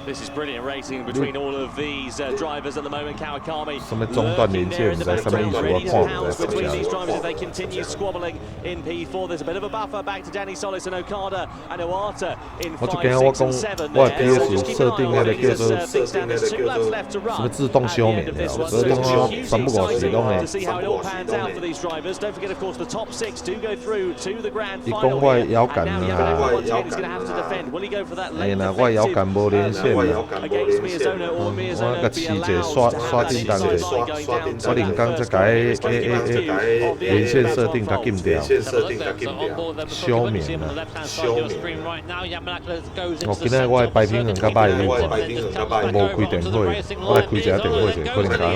Speaker 3: This is brilliant racing between all of these drivers at the moment. Kawakami
Speaker 1: 什么中断连线，在什么意思？我看不
Speaker 3: between
Speaker 1: 出
Speaker 3: these
Speaker 1: 来。
Speaker 3: drivers as they continue squabbling in P4. There's a bit of a buffer back to Danny Solis and Okada and Owata in
Speaker 1: 我就
Speaker 3: 5,
Speaker 1: 惊我
Speaker 3: 6,
Speaker 1: 讲
Speaker 3: and 7.
Speaker 1: 我
Speaker 3: there. So
Speaker 1: PS
Speaker 3: just keep
Speaker 1: 设
Speaker 3: an
Speaker 1: 定
Speaker 3: eye
Speaker 1: 那
Speaker 3: on
Speaker 1: 个
Speaker 3: it
Speaker 1: 叫做
Speaker 3: because thinks down there's 2 laps left to
Speaker 1: 什么
Speaker 3: run
Speaker 1: 自动
Speaker 3: at
Speaker 1: 休
Speaker 3: the
Speaker 1: 眠
Speaker 3: end of
Speaker 1: 的，
Speaker 3: this one.
Speaker 1: 所以
Speaker 3: So
Speaker 1: 我
Speaker 3: hugely
Speaker 1: 全部我是
Speaker 3: exciting
Speaker 1: 拢
Speaker 3: to
Speaker 1: 诶。
Speaker 3: see how it all pans out for these drivers. Don't forget, of course, the top 6 do go through to the grand
Speaker 1: 伊
Speaker 3: final.
Speaker 1: 讲我遥
Speaker 3: And
Speaker 1: 感
Speaker 3: now
Speaker 1: 啊，
Speaker 3: Yamanaka once again is going to have to defend. Will he go for that
Speaker 1: 哎
Speaker 3: late
Speaker 1: 呐，我遥
Speaker 3: defensive
Speaker 1: 感无连线啦。
Speaker 3: against Miyazono or
Speaker 1: 我
Speaker 3: Miyazono
Speaker 1: 甲
Speaker 3: be
Speaker 1: 试者
Speaker 3: allowed
Speaker 1: 刷
Speaker 3: to
Speaker 1: 叮
Speaker 3: have
Speaker 1: 当
Speaker 3: that
Speaker 1: 者，
Speaker 3: sideline going down to
Speaker 1: 我连
Speaker 3: that
Speaker 1: 讲
Speaker 3: first
Speaker 1: 这个连线设定甲禁掉，休眠啦，我今仔我的摆平衡较歹一款，我无开电火，我来开一下电火者，可能较好。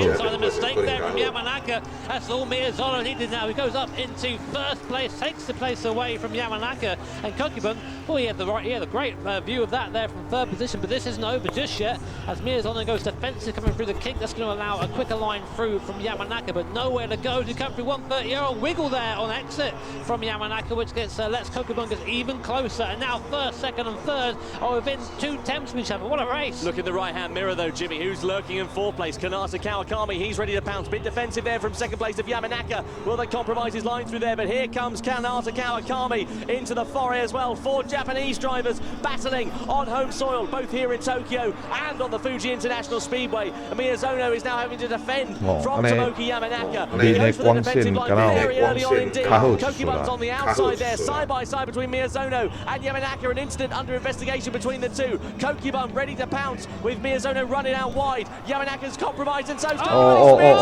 Speaker 4: That's all Miyazono needed now. He goes up into first place, takes the place away from Yamanaka and Kokibun. Oh, he had the great view of that there from third position, but this isn't over just yet. As Miyazono goes defensive coming through the kink, that's going to allow a quicker line through from Yamanaka, but nowhere to go to come through 130. Wiggle there on exit from Yamanaka, which gets lets Kokibun get even closer. And now first, second, and third are within 2/10 of each other. What a race!
Speaker 3: Look in the right-hand mirror though, Jimmy. Who's lurking in 4th place? Kanata Kawakami. He's ready to pounce. Bit defensive there from 2nd place of Yamanaka. Will they compromise his line through there? But here comes Kanata Kawakami into the foray as well. 4 Japanese drivers battling on home soil, both here in Tokyo and on the Fuji International Speedway. And Miyazono is now having to defend from Tomoki Yamanaka. He goes for the defensive line very early on indeed. Kokibun's on the outside there, side by side between Miyazono and Yamanaka. An incident under investigation between the two. Kokibun ready to pounce with Miyazono running out wide. Yamanaka's compromised and so's sideways.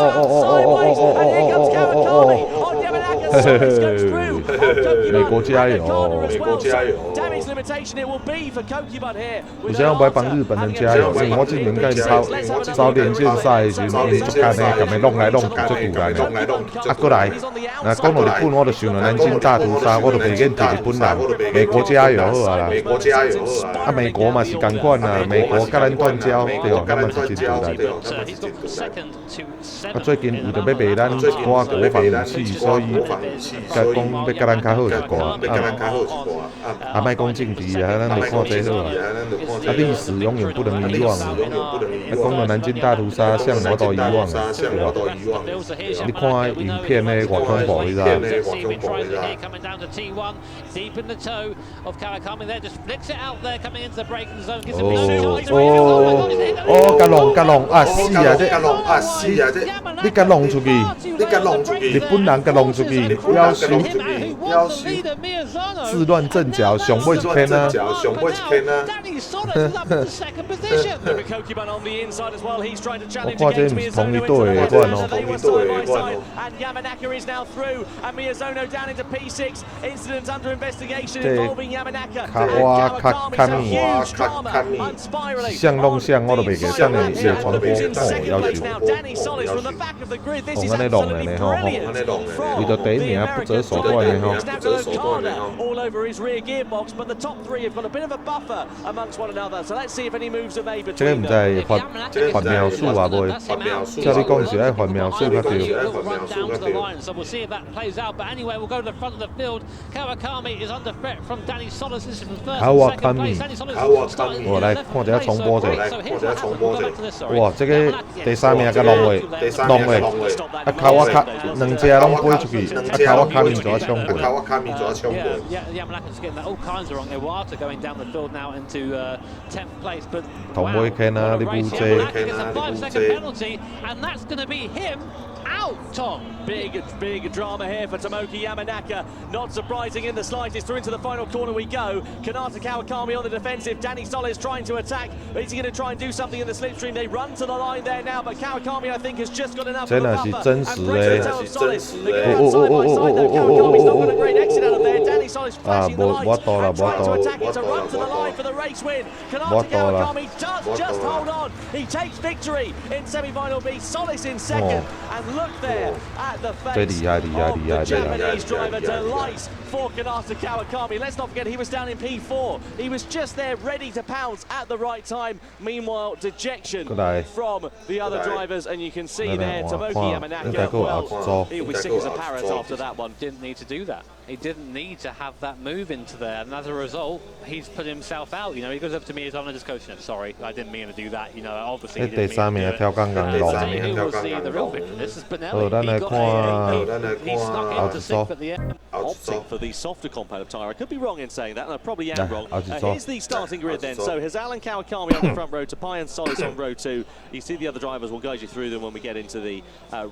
Speaker 3: And here comes Kawakami on Yamanaka. Solis goes through. Damage limitation it will be for Kokibun here.
Speaker 1: 有时候我帮日本人加油，因为我之前甲因跑连线赛时，伊足干呢，甲咪弄来弄去足突然的。啊，过来，那讲到日本，我就想到南京大屠杀，我就袂瘾替日本人，美国加油好啊啦。啊，美国嘛是同款啦，美国甲咱断交，对哦，咱嘛是真突然。啊，最近为着要卖咱一寡国防武器，所以甲讲要甲咱较好一寡。啊，莫讲政治啊，咱就看这好啊。啊，历史永远不能遗忘啊！讲到南京大屠杀，像我都遗忘了，对吧？你看影片呢，我恐怖你知道？哦，甲弄啊死啊这！你甲弄出去，日本人甲弄出去，要死！自乱阵脚，上尾一篇啊！我看这不是同一队的，我喏。
Speaker 3: And Yamanaka is now through, and Miyazono down into P6. Incidents under investigation involving Yamanaka.
Speaker 1: 像弄像我都袂记，像你也传播要求。安尼弄的呢吼，为着第一名不择手段的吼。
Speaker 3: all over his rear gearbox, but the top 3 have got a bit of a buffer amongst one another. So let's see if if any moves are made
Speaker 1: 这个
Speaker 3: between
Speaker 1: 唔
Speaker 3: them.
Speaker 1: 知发描述啊，袂。照你讲是爱发描述较对。
Speaker 4: So we'll see if that plays out. But anyway, we'll go to the front of the field. Kawakami is under threat from Danny Solis. This is from first and second place. Danny Solis
Speaker 1: 我来看一下重播者。 哇，这个第3名甲龙位，啊卡哇卡两只拢飞出去，啊卡哇卡米就要冲过。
Speaker 4: Yamanaka's getting that all kinds of wrong. Iwata going down the field now into 10th place. But
Speaker 1: 同尾看啊，你不这。
Speaker 4: Yamanaka gets a 5-second penalty, and that's going to be him out, Tom.
Speaker 3: Big drama here for Tomoki Yamanaka. Not surprising in the slightest. Through into the final corner we go. Kanata Kawakami on the defensive. Danny Solis trying to attack. Is he going to try and do something in the slipstream? They run to the line there now, but Kawakami I think has just got enough of a buffer. And brings the Solis. They're going outside by side though. Kawakami's not got a great exit out of there. Danny Solis flashing the lights and trying to attack it to run to the line for the race win. Kanata Kawakami does just hold on. He takes victory in semi-final B. Solis in second. And look there at the face of the Japanese driver. Delight for Kanata Kawakami. Let's not forget he was down in P4. He was just there ready to pounce at the right time. Meanwhile, dejection from the other drivers, and you can see there Tomoki Yamanaka, well, he'll be sick as a parrot after that one.
Speaker 4: Didn't need to do that. He didn't need to have that move into there, and as a result, he's put himself out. You know, he goes up to me as I'm just coaching him. Sorry, I didn't mean to do that. You know, obviously he didn't mean to do it. Who will see the real victim? This is Benelli. He snuck into 6th at the end.
Speaker 3: Opting for the softer compound of tyre. I could be wrong in saying that, and I probably am wrong. Here's the starting grid then. So here's Alan Kawakami on the front row, Tapai and Solis on row 2. You see the other drivers, we'll guide you through them when we get into the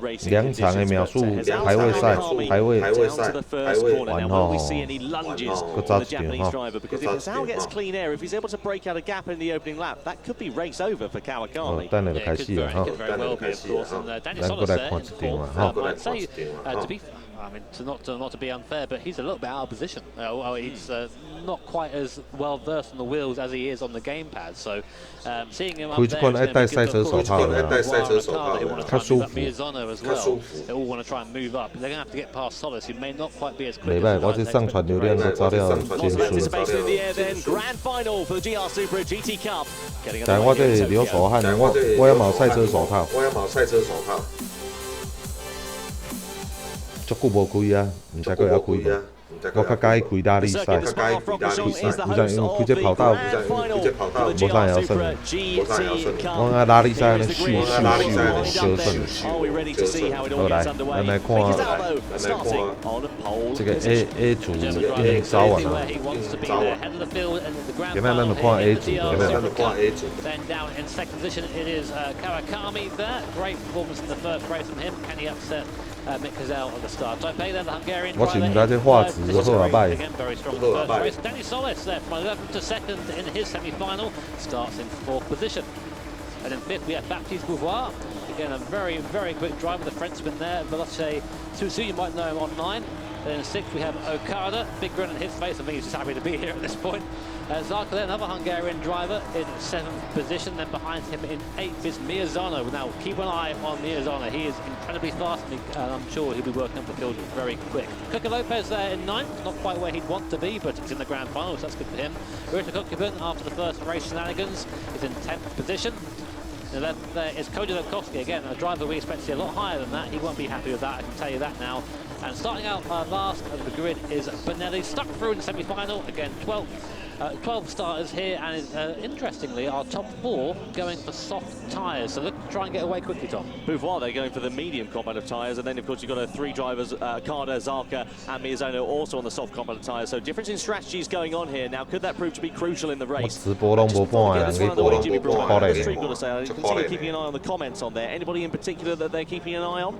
Speaker 3: racing conditions. But here's Alan Kawakami down to the first corner. Now, will we see any lunges on the Japanese driver? Because if Hazal gets clean air, if he's able to break out a gap in the opening lap, that could be race over for Kawakami.
Speaker 4: Yeah, could very well be, of course. And Danny Solis there in 4th. I'd say, to be I mean, not to be unfair, but he's a little bit out of position. He's not quite as well versed on the wheels as he is on the gamepad. So seeing him up there, Miyazono as well. They all want to try and move up. They're going to have to get past Solis, who may not quite be as quick as
Speaker 3: Anticipation in the air then, grand final for the GR Supra GT Cup.
Speaker 1: 但我这流手汗，我要买赛车手套。足久无开啊，唔知佢要开无。我较介意开大力赛，因为开这跑道，无啥要胜。我爱大力赛那咻小胜。好来，咱来看这个 A 组已经烧完了。今天咱就看 A 组，Then
Speaker 4: down in second position it is Kawakami there. Great performance in the first race from him. Can he upset Mick Hazal at the start? Taipei then the Hungarian driver. Again very strong in the first race. Danny Solis there from 11th to 2nd in his semi-final. Starts in 4th position. And in 5th we have Baptiste Beauvoir. Again a very, very quick driver. The Frenchman there. Veloce Susu, you might know him online. Then in 6th we have Okada. Big grin on his face. I think he's just happy to be here at this point. Zarka then, another Hungarian driver in 7th position. Then behind him in 8th is Miyazono. Now keep an eye on Miyazono. He is incredibly fast and I'm sure he'll be working up the field very quick. Cuca Lopez there in 9th. Not quite where he'd want to be, but he's in the grand final, so that's good for him. Urita Kokubun, after the first race shenanigans, is in 10th position. And then there is Koji Lokowski, again, a driver we expect to see a lot higher than that. He won't be happy with that, I can tell you that now. And starting out last of the grid is Benelli, stuck through in the semi-final. Again, 12 starters here, and interestingly, our top 4 going for soft tyres. So look to try and get away quickly, Tom.
Speaker 3: Beauvoir, they're going for the medium compound of tyres, and then of course you've got 3 drivers, Okada, Zarka and Miyazono also on the soft compound of tyres. So difference in strategies going on here. Now, could that prove to be crucial in the race? I didn't see you keeping an eye on the comments on there. Anybody in particular that they're keeping an eye on?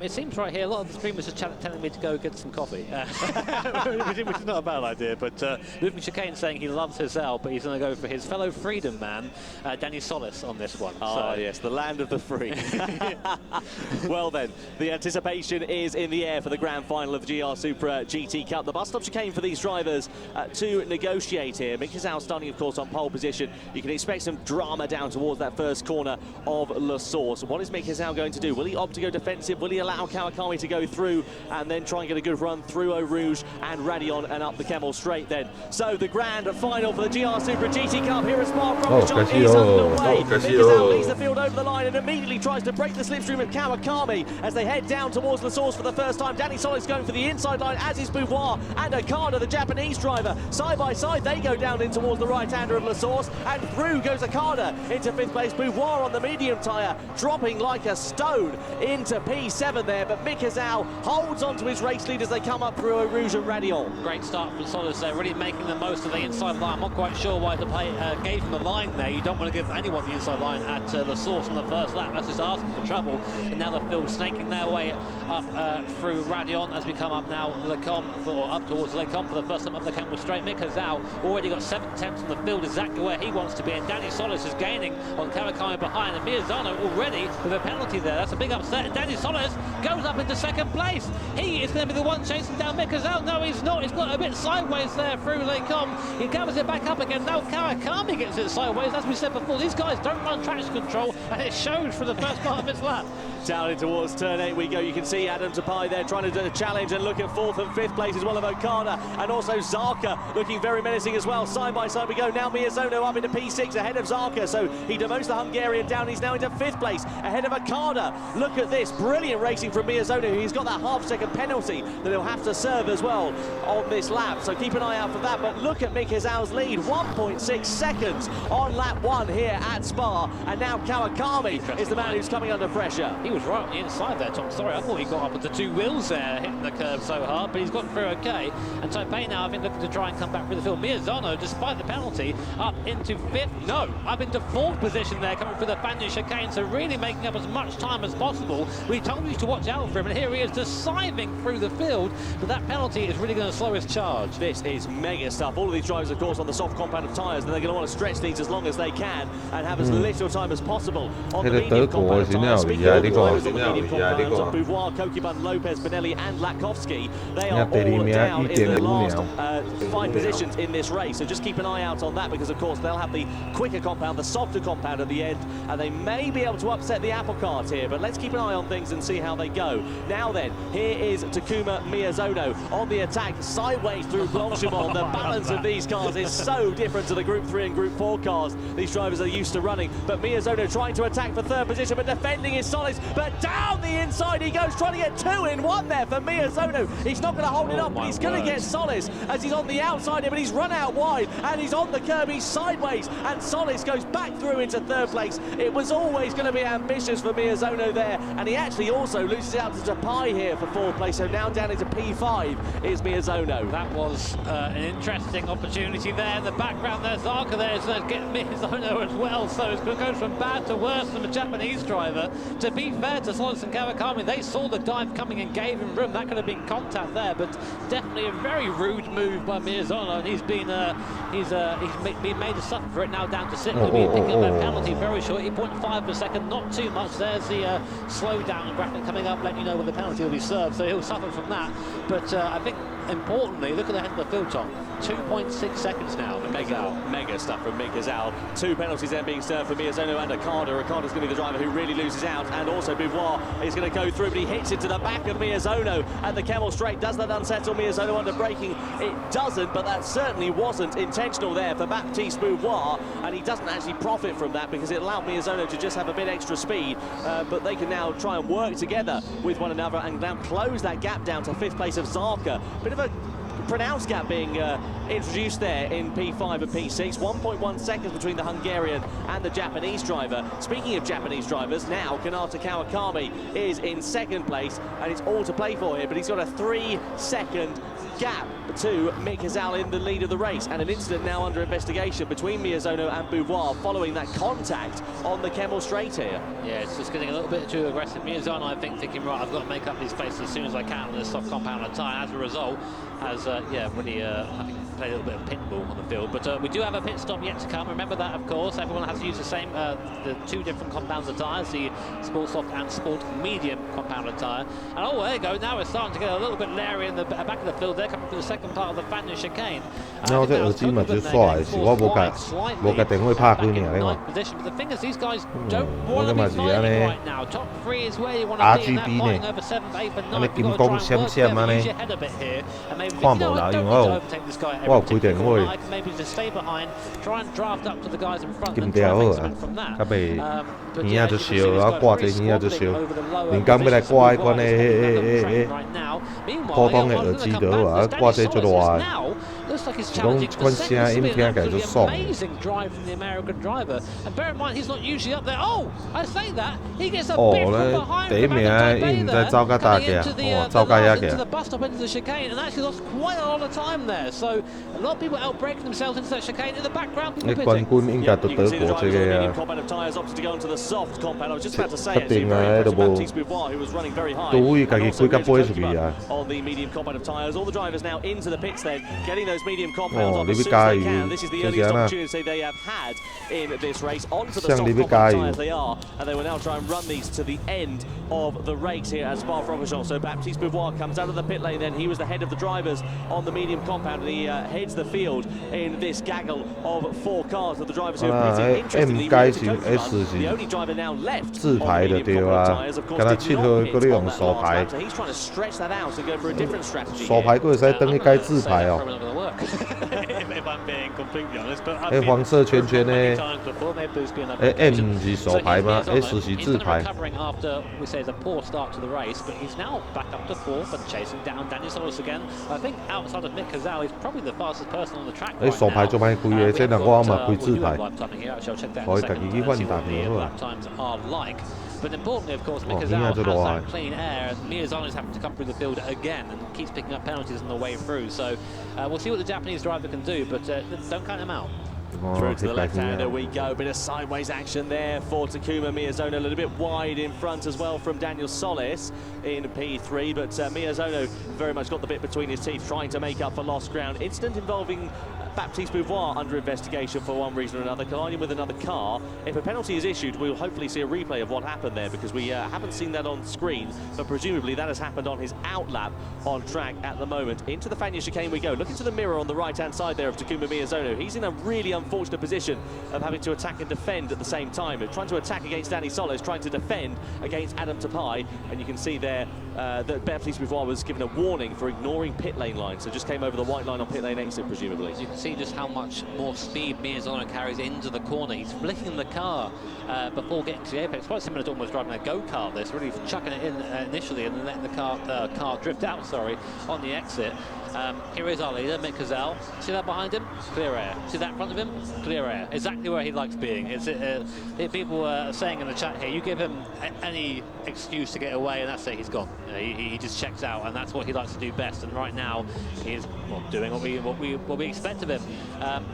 Speaker 4: It seems right here, a lot of the streamers are telling me to go get some coffee, which is not a bad idea, but Luke Chicane saying he loves Hazal, but he's going to go for his fellow freedom man, Danny Solis, on this one.
Speaker 3: Oh, yes, the land of the free. Well then, the anticipation is in the air for the grand final of the GR Supra GT Cup. The bus stop chicane for these drivers to negotiate here. Mick Hazal starting, of course, on pole position. You can expect some drama down towards that first corner of La Source. What is Mick Hazal going to do? Will he opt to go defensive? Will fully allow Kawakami to go through and then try and get a good run through Eau Rouge and Radion and up the Camel Straight then. So the grand final for the GR Supra GT Cup here at Spa-Francorchamps is underway. Mikazao leads the field over the line and immediately tries to break the slipstream of Kawakami as they head down towards La Source for the first time. Danny Solis going for the inside line, as is Beauvoir and Okada, the Japanese driver. Side by side, they go down in towards the right-hander of La Source, and through goes Okada into 5th place. Beauvoir on the medium tyre, dropping like a stone into P7 there, but Mikazao holds on to his race lead as they come up through Eau Rouge and Radion.
Speaker 4: Great start from Solis there, really making the most of the inside line. I'm not quite sure why the play gave him the line there. You don't want to give anyone the inside line at La Source on the first lap. That's just asking for trouble. And now the field snaking their way up through Radion as we come up now up towards Le Combe for the first time up the Camel Straight. Mikazao already got 7 tenths on the field, exactly where he wants to be, and Danny Solis is gaining on Kawakami behind, and Miyazano already with a penalty there. That's a big upset, and Danny Solis goes up into 2nd place. He is going to be the one chasing down Mikazao. No, he's not. He's got a bit sideways there through Le Combe. He gathers it back up again. Now Kawakami gets it sideways. As we said before, these guys don't run traction control, and it shows for the first part of his lap.
Speaker 3: Down in towards turn 8 we go. You can see Adam Tapai there trying to do a challenge and look at 4th and 5th place as well of Okada, and also Zarka looking very menacing as well. Side by side we go. Now Miyazono up into P6 ahead of Zarka, so he demotes the Hungarian down. He's now into 5th place ahead of Okada. Look at this, brilliant racing from Miyazono. He's got that half-second penalty that he'll have to serve as well on this lap, so keep an eye out for that. But look at Mikazao's lead, 1.6 seconds on lap 1 here at Spa, and now Kawakami is the man who's coming under pressure.
Speaker 4: He was right on the inside there, Tom. Sorry, I thought he got up with the 2 wheels there, hitting the curb so hard, but he's got through okay. And Taipei now, I think, looking to try and come back through the field. Miyazano, despite the penalty, up into 5th, no, up into 4th position there, coming through the Banyan chicane, so really making up as much time as possible. We told you to watch out for him, and here he is just scything through the field, but that penalty is really going to slow his charge.
Speaker 3: This is mega stuff. All of these drivers, of course, on the soft compound of tyres, and they're going to want to stretch these as long as they can and have as little time as possible on the medium compound of tyres. Speaking of drivers on the medium compounds, Beauvoir, Kokibun, Lopez, Benelli and Lakovsky, they are all down in the last 5 positions in this race, so just keep an eye out on that, because of course they'll have the quicker compound, the softer compound at the end, and they may be able to upset the apple cart here, but let's keep an eye on things and see how they go. Now then, here is Takuma Miyazono on the attack, sideways through Blanchimont. The balance of these cars is so different to the Group 3 and Group 4 cars these drivers are used to running, but Miyazono trying to attack for 3rd position, but defending is Solis, but down the inside he goes, trying to get 2 in 1 there for Miyazono. He's not going to hold it up, but he's going to get Solis as he's on the outside here, but he's run out wide, and he's on the curb, he's sideways, and Solis goes back through into 3rd place. It was always going to be ambitious for Miyazono there, and he actually also loses out to Tapai here for 4th place, so now down into P5 is Miyazono.
Speaker 4: That was an interesting opportunity there. In the background there's Zarka there, is going to get Miyazono as well, so it's going to go from bad to worse from the Japanese driver. To be fair to Solis and Kawakami, they saw the dive coming and gave him room. That could have been contact there, but definitely a very rude move by Miyazono, and he's been made to suffer for it. Now down to 6th. He'll be picking up that penalty very shortly, 0.5 per second, not too much. There's the slowdown graphic coming up, letting you know when the penalty will be served, so he'll suffer from that. But I think importantly, look at the head of the field, Tom. 2.6 seconds now.
Speaker 3: Mega stuff from Mikazao. 2 penalties then being served for Miyazono and Okada. Okada's going to be the driver who really loses out, and also Beauvoir is going to go through, but he hits into the back of Miyazono at the Camel Straight. Does that unsettle Miyazono under braking? It doesn't, but that certainly wasn't intentional there for Baptiste Beauvoir, and he doesn't actually profit from that because it allowed Miyazono to just have a bit extra speed, but they can now try and work together with one another and now close that gap down to 5th place of Zarka. Bit of a pronounced gap being introduced there in P5 and P6. 1.1 seconds between the Hungarian and the Japanese driver. Speaking of Japanese drivers, now Kanata Kawakami is in 2nd place, and it's all to play for here, but he's got a 3-second gap to Mikazao in the lead of the race, and an incident now under investigation between Miyazono and Beauvoir following that contact on the Camel Straight here.
Speaker 4: Yeah, it's just getting a little bit too aggressive. Miyazono, I think, thinking, right, I've got to make up these spaces as soon as I can on this soft compound of tyre. As a result, has really, I think, play a little bit of pitbull on the field. But we do have a pit stop yet to come. Remember that, of course. Everyone has to use the same, the 2 different compounds of tyres, the Sport Soft and Sport Medium compounded tyre. And oh, there you go. Now we're starting to get a little bit leery in the back of the field. They're coming from the second part of the Fanion chicane.
Speaker 1: 那我这耳机嘛就煞的是，我无甲电话拍开尔，你看。
Speaker 4: But the thing is, these guys don't want to be fighting right now. Top 3 is where you want to be, and they're fighting over 7th, 8th, and 9th. You've got to try and work them, use your head a bit here, and maybe think, you know what, don't need to overtake this guy at every particular corner. I can maybe just stay behind, try and draft up to the guys in front, and try and make something from that. But yeah, you can see these guys really squabbling over the lower positions right now. Meanwhile, they're going to come back. Danny Solis now looks like he's challenging for second spin. Absolutely amazing drive from the American driver. And bear in mind, he's not usually up there. Oh, I say that. He gets a bit from behind from Amanda there, coming into the bus stop, into the chicane, and actually lost quite a lot of time there. So a lot of people outbraking themselves into that chicane. In the background, people pitting.
Speaker 1: You can see the drivers on the medium compound of tyres opted to go into the soft compound. I was just about to say, actually, very impressive Baptiste Beauvoir, who was running very high. And also on the medium compound of tyres. All the drivers now into the pits then, getting those medium compounds on as soon as they can. This is the earliest opportunity they have had in this race. Onto the soft compound tyres they are, and they will now try and run these to the end of the race here at Spa-Francorchamps. So Baptiste Beauvoir comes out of the pit lane then. He was the head of the drivers on the medium compound, and he heads the field in this gaggle of 4 cars of the drivers who are pitting. Interestingly, the only driver now left on the medium compound tyres, of course, did not hit on that last lap, so he's trying to stretch that out and go for a different strategy. 手牌佢使等于改自牌哦。
Speaker 4: If I'm being completely honest, but
Speaker 1: 迄黄色圈圈呢？M 是手牌吗 ？S 是自牌。
Speaker 4: After we say it's a poor start to the race, but he's now back up to 4th and chasing down Daniel Solis again. I think outside of Mick Cazal, he's probably the fastest person on the track right now.
Speaker 1: 手牌做歹开的，这人我嘛开自牌。
Speaker 4: 可以家己去换答案好啊。But importantly, of course, Mick Cazal has that clean air, and Miyazano is having to come through the field again and keeps picking up penalties on the way through. So we'll see what the Japanese driver can do, but don't count him out.
Speaker 3: Through to the left-hander we go. Bit of sideways action there for Takuma Miyazono. A little bit wide in front as well from Daniel Solis in P3. But Miyazono very much got the bit between his teeth, trying to make up for lost ground. Incident involving Baptiste Beauvoir under investigation for one reason or another, colliding with another car. If a penalty is issued, we'll hopefully see a replay of what happened there, because we haven't seen that on screen, but presumably that has happened on his outlap on track at the moment. Into the Fanion chicane we go. Look into the mirror on the right-hand side there of Takuma Miyazono. He's in a really unfortunate position of having to attack and defend at the same time. Trying to attack against Danny Solis, trying to defend against Adam Tapai, and you can see there that Baptiste Beauvoir was given a warning for ignoring pit lane line, so just came over the white line on pit lane exit, presumably.
Speaker 4: You can see just how much more speed Miyazono carries into the corner. He's flicking the car before getting to the apex. Quite similar to almost driving a go-kart. This really chucking it in initially and then letting the car drift out. Sorry, on the exit. Here is our leader, Mick Cazal. See that behind him? Clear air. See that in front of him? Clear air. Exactly where he likes being. People are saying in the chat here, you give him any excuse to get away and that's it, he's gone. He just checks out, and that's what he likes to do best. And right now, he's doing what we expect of him.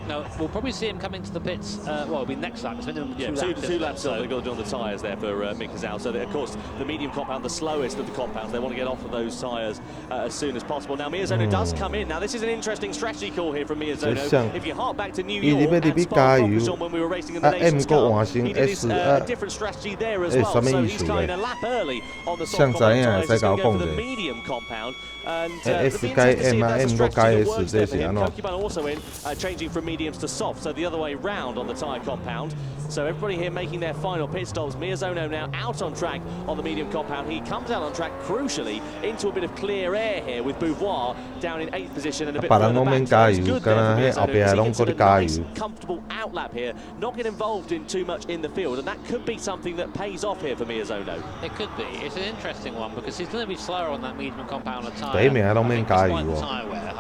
Speaker 4: No, we'll probably see him coming to the pits. Well, it'll be next lap. It's minimum two laps.
Speaker 3: So they've got to do on the tyres there for Mick Cazal. So of course, the medium compound, the slowest of the compounds, they want to get off of those tyres as soon as possible. Now Miyazono does come in. Now this is an interesting strategy call here from Miyazono. If you hark back to New York at Spa-Francorchamps when we were racing in the Nations Cup, he did his different strategy there as well. So he's coming a lap early on the soft compound tyres. He's going to go for the medium compound. And it'll be interesting to see if that's a strategy that works there for him. Kokuban also in, changing from mediums to soft, so the other way round on the tyre compound. So everybody here making their final pit stops. Miyazono now out on track on the medium compound. He comes out on track, crucially, into a bit of clear air here with Beauvoir down in 8th position and a bit further back. So it's good there for Miyazono, because he gets a nice, comfortable outlap here, not get involved in too much in the field, and that could be something that pays off here for Miyazono.
Speaker 4: It could be. It's an interesting one, because he's going to be slower on that medium compound tyre.
Speaker 1: I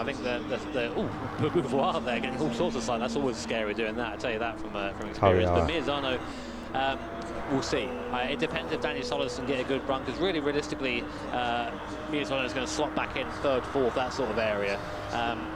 Speaker 1: think
Speaker 4: Beauvoir there getting all sorts of sign. That's always scary doing that. I tell you that from experience. But Miyazono, We'll see. It depends if Danny Solis can get a good run, because really, realistically, Miyazono is going to slot back in third, fourth, that sort of area.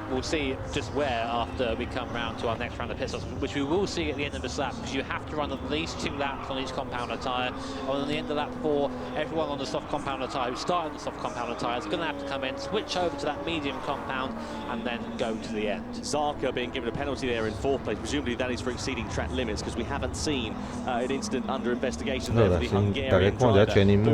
Speaker 4: We'll see just where after we come round to our next round of pit stops, which we will see at the end of this lap, because you have to run at least 2 laps on each compounder tyre. On the end of lap 4, everyone on the soft compounder tyre who started the soft compounder tyre is going to have to come in, switch over to that medium compound, and then go to the end.
Speaker 3: Zarka being given a penalty there in 4th place. Presumably that is for exceeding track limits, because we haven't seen an incident under investigation there for the Hungarian driver. Lopez and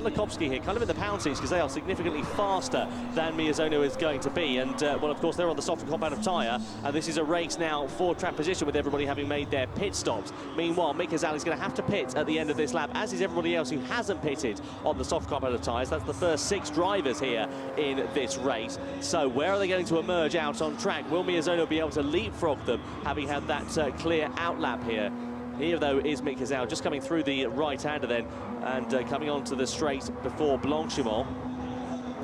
Speaker 3: Lukovski here, kind of in the pound seats, because they are significantly faster than Miyazono is going to be. And well, of course, they're on the softer compound of tyre, and this is a race now for track position with everybody having made their pit stops. Meanwhile, Mika Zal is going to have to pit at the end of this lap, as is everybody else who hasn't pitted on the soft compound of tyres. That's the first 6 drivers here in this race. So where are they going to emerge out on track? Will Miyazono be able to leapfrog them, having had that clear outlap here? Here, though, is Mika Zal just coming through the right-hander then, and coming onto the straight before Blanchimont.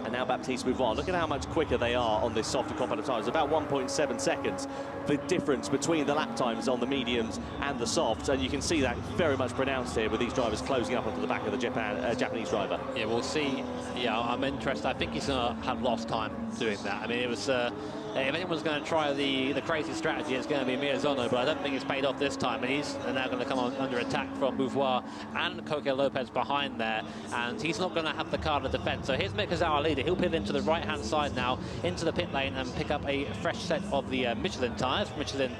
Speaker 3: And now Baptiste Bouvard. Look at how much quicker they are on this softer compound of tyres. About 1.7 seconds, the difference between the lap times on the mediums and the softs. And you can see that very much pronounced here with these drivers closing up onto the back of the Japanese driver.
Speaker 4: Yeah, we'll see. Yeah, I'm interested. I think he's going to have lost time doing that. I mean, it was... if anyone's going to try the crazy strategy, it's going to be Miyazono, but I don't think it's paid off this time. And he's now going to come under attack from Beauvoir and Coque Lopez behind there, and he's not going to have the car to defend. So here's Mika Zal, our leader. He'll pivot into the right-hand side now, into the pit lane, and pick up a fresh set of the Michelin tyres, Michelin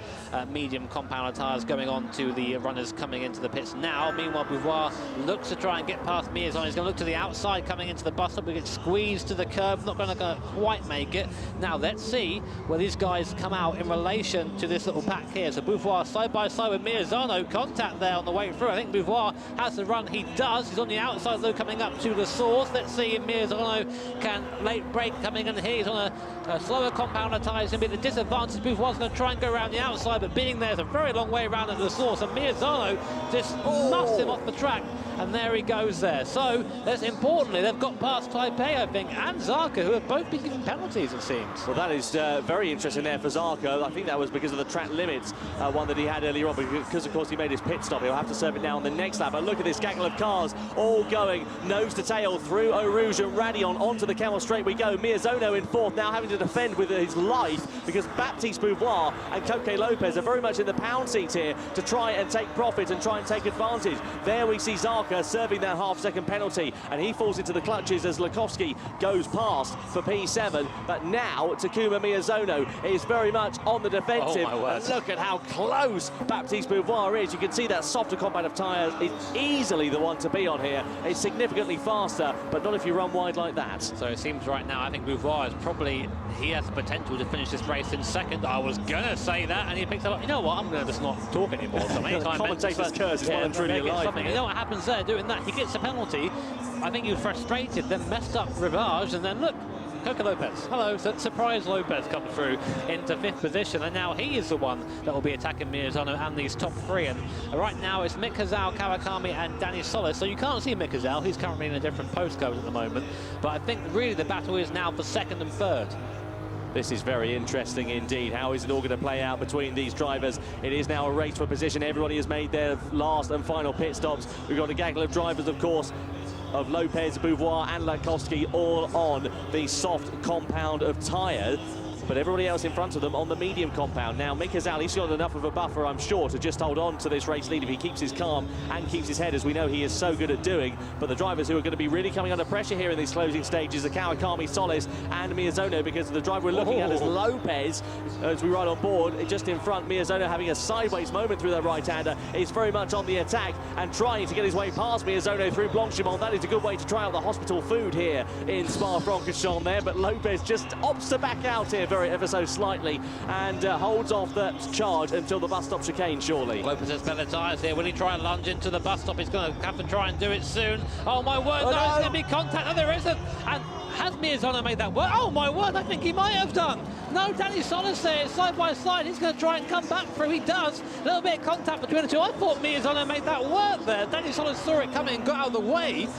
Speaker 4: medium compounder tyres, going on to the runners coming into the pits now. Meanwhile, Beauvoir looks to try and get past Miyazono. He's going to look to the outside coming into the bus stop. We get squeezed to the curb, not going to quite make it. Now let's see where these guys come out in relation to this little pack here. So Beauvoir side by side with Miyazono, contact there on the way through. I think Beauvoir has the run. He does. He's on the outside though, coming up to the source. Let's see if Miyazono can late break coming in here. He's on a slower compounder tyre. It's going to be the disadvantage. Beauvoir's going to try and go around the outside, but being there is a very long way around at the source, and Miyazono just muffs him off the track, and there he goes there. So that's importantly, they've got past Taipei, I think, and Zarka, who have both been given penalties, it seems.
Speaker 3: Well, that is very interesting there for Zarka. I think that was because of the track limits, one that he had earlier on, because of course he made his pit stop. He'll have to serve it now on the next lap. But look at this gaggle of cars all going nose to tail through Eau Rouge and Radion onto the Camel Straight we go. Miyazono in 4th, now having to defend with his life, because Baptiste Beauvoir and Coque Lopez are very much in the pound seat here to try and take profit and try and take advantage. There we see Zarka serving that half-second penalty, and he falls into the clutches as Lukovski goes past for P7. But now Takuma Miyazono is very much on the defensive.
Speaker 4: Oh,
Speaker 3: and look at how close Baptiste Beauvoir is. You can see that softer compound of tyres is easily the one to be on here. It's significantly faster, but not if you run wide like that.
Speaker 4: So it seems right now, I think Beauvoir is probably, he has the potential to finish this race in 2nd. I was going to say that, and he picks up, you know what, I'm going to just not talk anymore. So
Speaker 3: commentator's curse is well and truly alive.
Speaker 4: You know what happens there, doing that? He gets a penalty. I think he was frustrated, then messed up Rivage, and then look, Coque Lopez. Hello, so surprise Lopez come through into 5th position, and now he is the one that will be attacking Miyazono and these top 3. And right now it's Mika Zal, Kawakami, and Danny Solis. So you can't see Mika Zal, he's currently in a different postcode at the moment. But I think really the battle is now for 2nd and 3rd.
Speaker 3: This is very interesting indeed. How is it all going to play out between these drivers? It is now a race for position. Everybody has made their last and final pit stops. We've got a gaggle of drivers, of course, of Lopez, Beauvoir and Lukovski, all on the soft compound of tyres. But everybody else in front of them on the medium compound. Now, Mika Zal, he's got enough of a buffer, I'm sure, to just hold on to this race lead if he keeps his calm and keeps his head, as we know he is so good at doing. But the drivers who are going to be really coming under pressure here in these closing stages are Kawakami, Solis and Miyazono, because the driver we're looking at is Lopez, as we ride on board, just in front. Miyazono having a sideways moment through that right-hander. He's very much on the attack and trying to get his way past Miyazono through Blanchimont. That is a good way to try out the hospital food here in Spa-Francorchamps there, but Lopez just opts to back out here ever so slightly and holds off that charge until the bus stop chicane, surely.
Speaker 4: Lopez has better tyres here. Will he try and lunge into the bus stop? He's going to have to try and do it soon. Oh my word, no, it's going to be contact. No, there isn't. And has Miyazono made that work? Oh my word, I think he might have done. No, Danny Solis there, side by side. He's going to try and come back through. He does. A little bit of contact between the two. I thought Miyazono made that work there. Danny Solis saw it coming and got out of the way.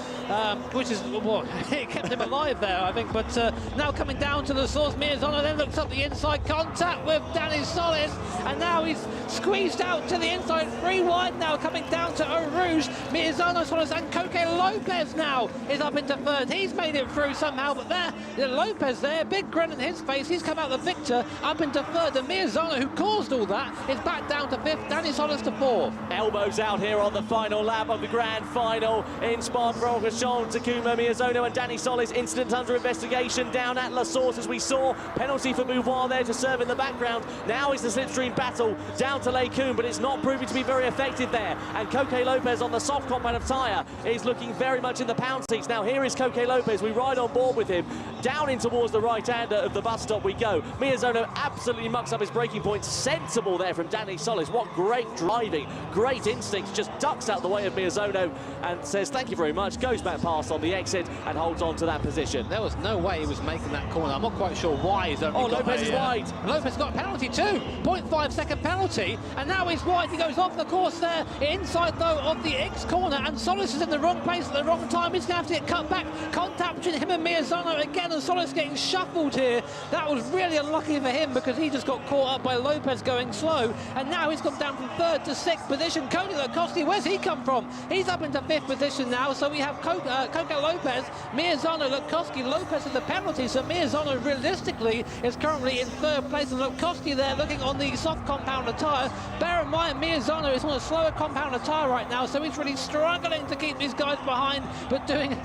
Speaker 4: which is, well, it kept him alive there, I think. But now coming down to the source, Miyazono then looks up the inside, contact with Danny Solis, and now he's squeezed out to the inside, 3 wide now, coming down to Eau Rouge. Miyazono, Solis, and Koke Lopez now is up into third. He's made it through somehow, but there, Lopez there, big grin on his face. He's come out the victor, up into third, and Miyazono, who caused all that, is back down to fifth. Danny Solis to fourth.
Speaker 3: Elbows out here on the final lap of the grand final in Spa-Francorchamps. Takuma Miyazono and Danny Solis, incident under investigation down at La Source, as we saw. Penalty for Beauvoir there to serve in the background. Now is the slipstream battle down to Les Combes, but it's not proving to be very effective there. And Koke Lopez on the soft compound of tyre is looking very much in the pound seats. Now here is Koke Lopez. We ride on board with him. Down in towards the right-hander of the bus stop we go. Miyazono absolutely mucks up his braking point. Sensible there from Danny Solis. What great driving, great instincts. Just ducks out the way of Miyazono and says thank you very much. Goes back past on the exit and holds on to that position.
Speaker 4: There was no way he was making that corner. I'm not quite sure why he's only got
Speaker 3: Lopez is wide.
Speaker 4: Lopez got a penalty too. 0.5 second penalty, and now he's wide. He goes off the course there, inside though of the X corner, and Solis is in the wrong place at the wrong time. He's going to have to get cut back. Contact between him and Miyazono again, and Solis getting shuffled here. That was really unlucky for him because he just got caught up by Lopez going slow, and now he's gone down from third to sixth position. Cody Lacoste, where's he come from? He's up into fifth position now, so we have Koke Lopez, Miyazono, Lacoste, Lopez with the penalty, so Miyazono realistically is currently in third place, and Lacoste there looking on the soft compounder tyre. Bear in mind, Miyazono is on a slower compounder tyre right now, so he's really struggling to keep these guys behind, but doing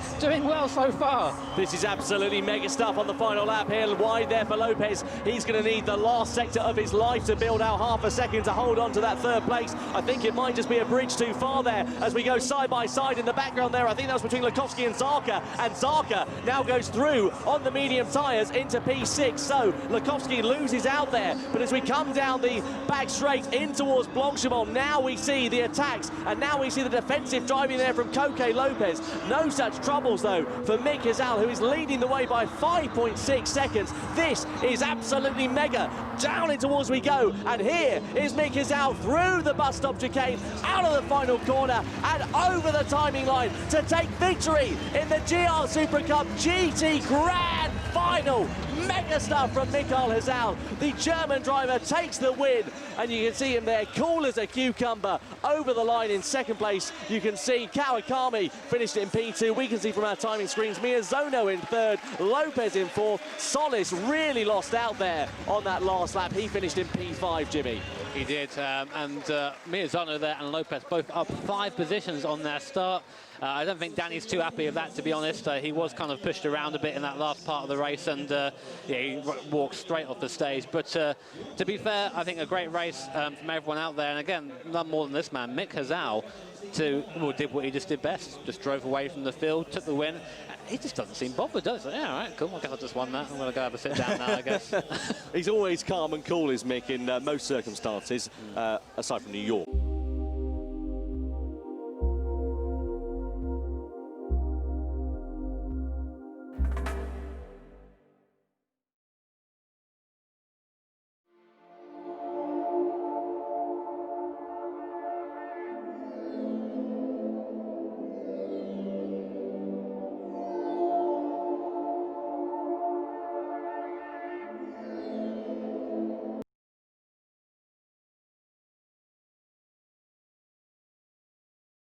Speaker 4: well so far.
Speaker 3: This is absolutely mega stuff on the final lap here. Wide there for Lopez. He's going to need the last sector of his life to build out half a second to hold on to that third place. I think it might just be a bridge too far there as we go side by side in the background there. I think that was between Lakoski and Zarka now goes through on the medium tyres into P6. So Lakoski loses out there, but as we come down the back straight in towards Blanchimont, now we see the attacks and now we see the defensive driving there from Koke Lopez. No such troubles though for Mick Hazal, who is leading the way by 5.6 seconds. This is absolutely mega. Down in towards we go, and here is Mick Hazal through the bus stop chicane, out of the final corner and over the timing line to take victory in the GR Super Cup GT Grand Final. Mega stuff from Mikael Hazal. The German driver takes the win, and you can see him there, cool as a cucumber, over the line in second place. You can see Kawakami finished in P2. We can see from our timing screens Miyazono in third, Lopez in fourth. Solis really lost out there on that last lap. He finished in P5, Jimmy.
Speaker 4: He did, and Miyazono there and Lopez both up 5 positions on their start. I don't think Danny's too happy with that, to be honest. He was kind of pushed around a bit in that last part of the race, and yeah, he walked straight off the stage. But to be fair, I think a great race from everyone out there. And again, none more than this man, Mick Hazal, did what he just did best. Just drove away from the field, took the win. He just doesn't seem bothered, does he? Yeah, all right, cool. I guess I just won that. I'm going to go have a sit down now, I guess.
Speaker 3: He's always calm and cool, is Mick, in most circumstances, aside from New York.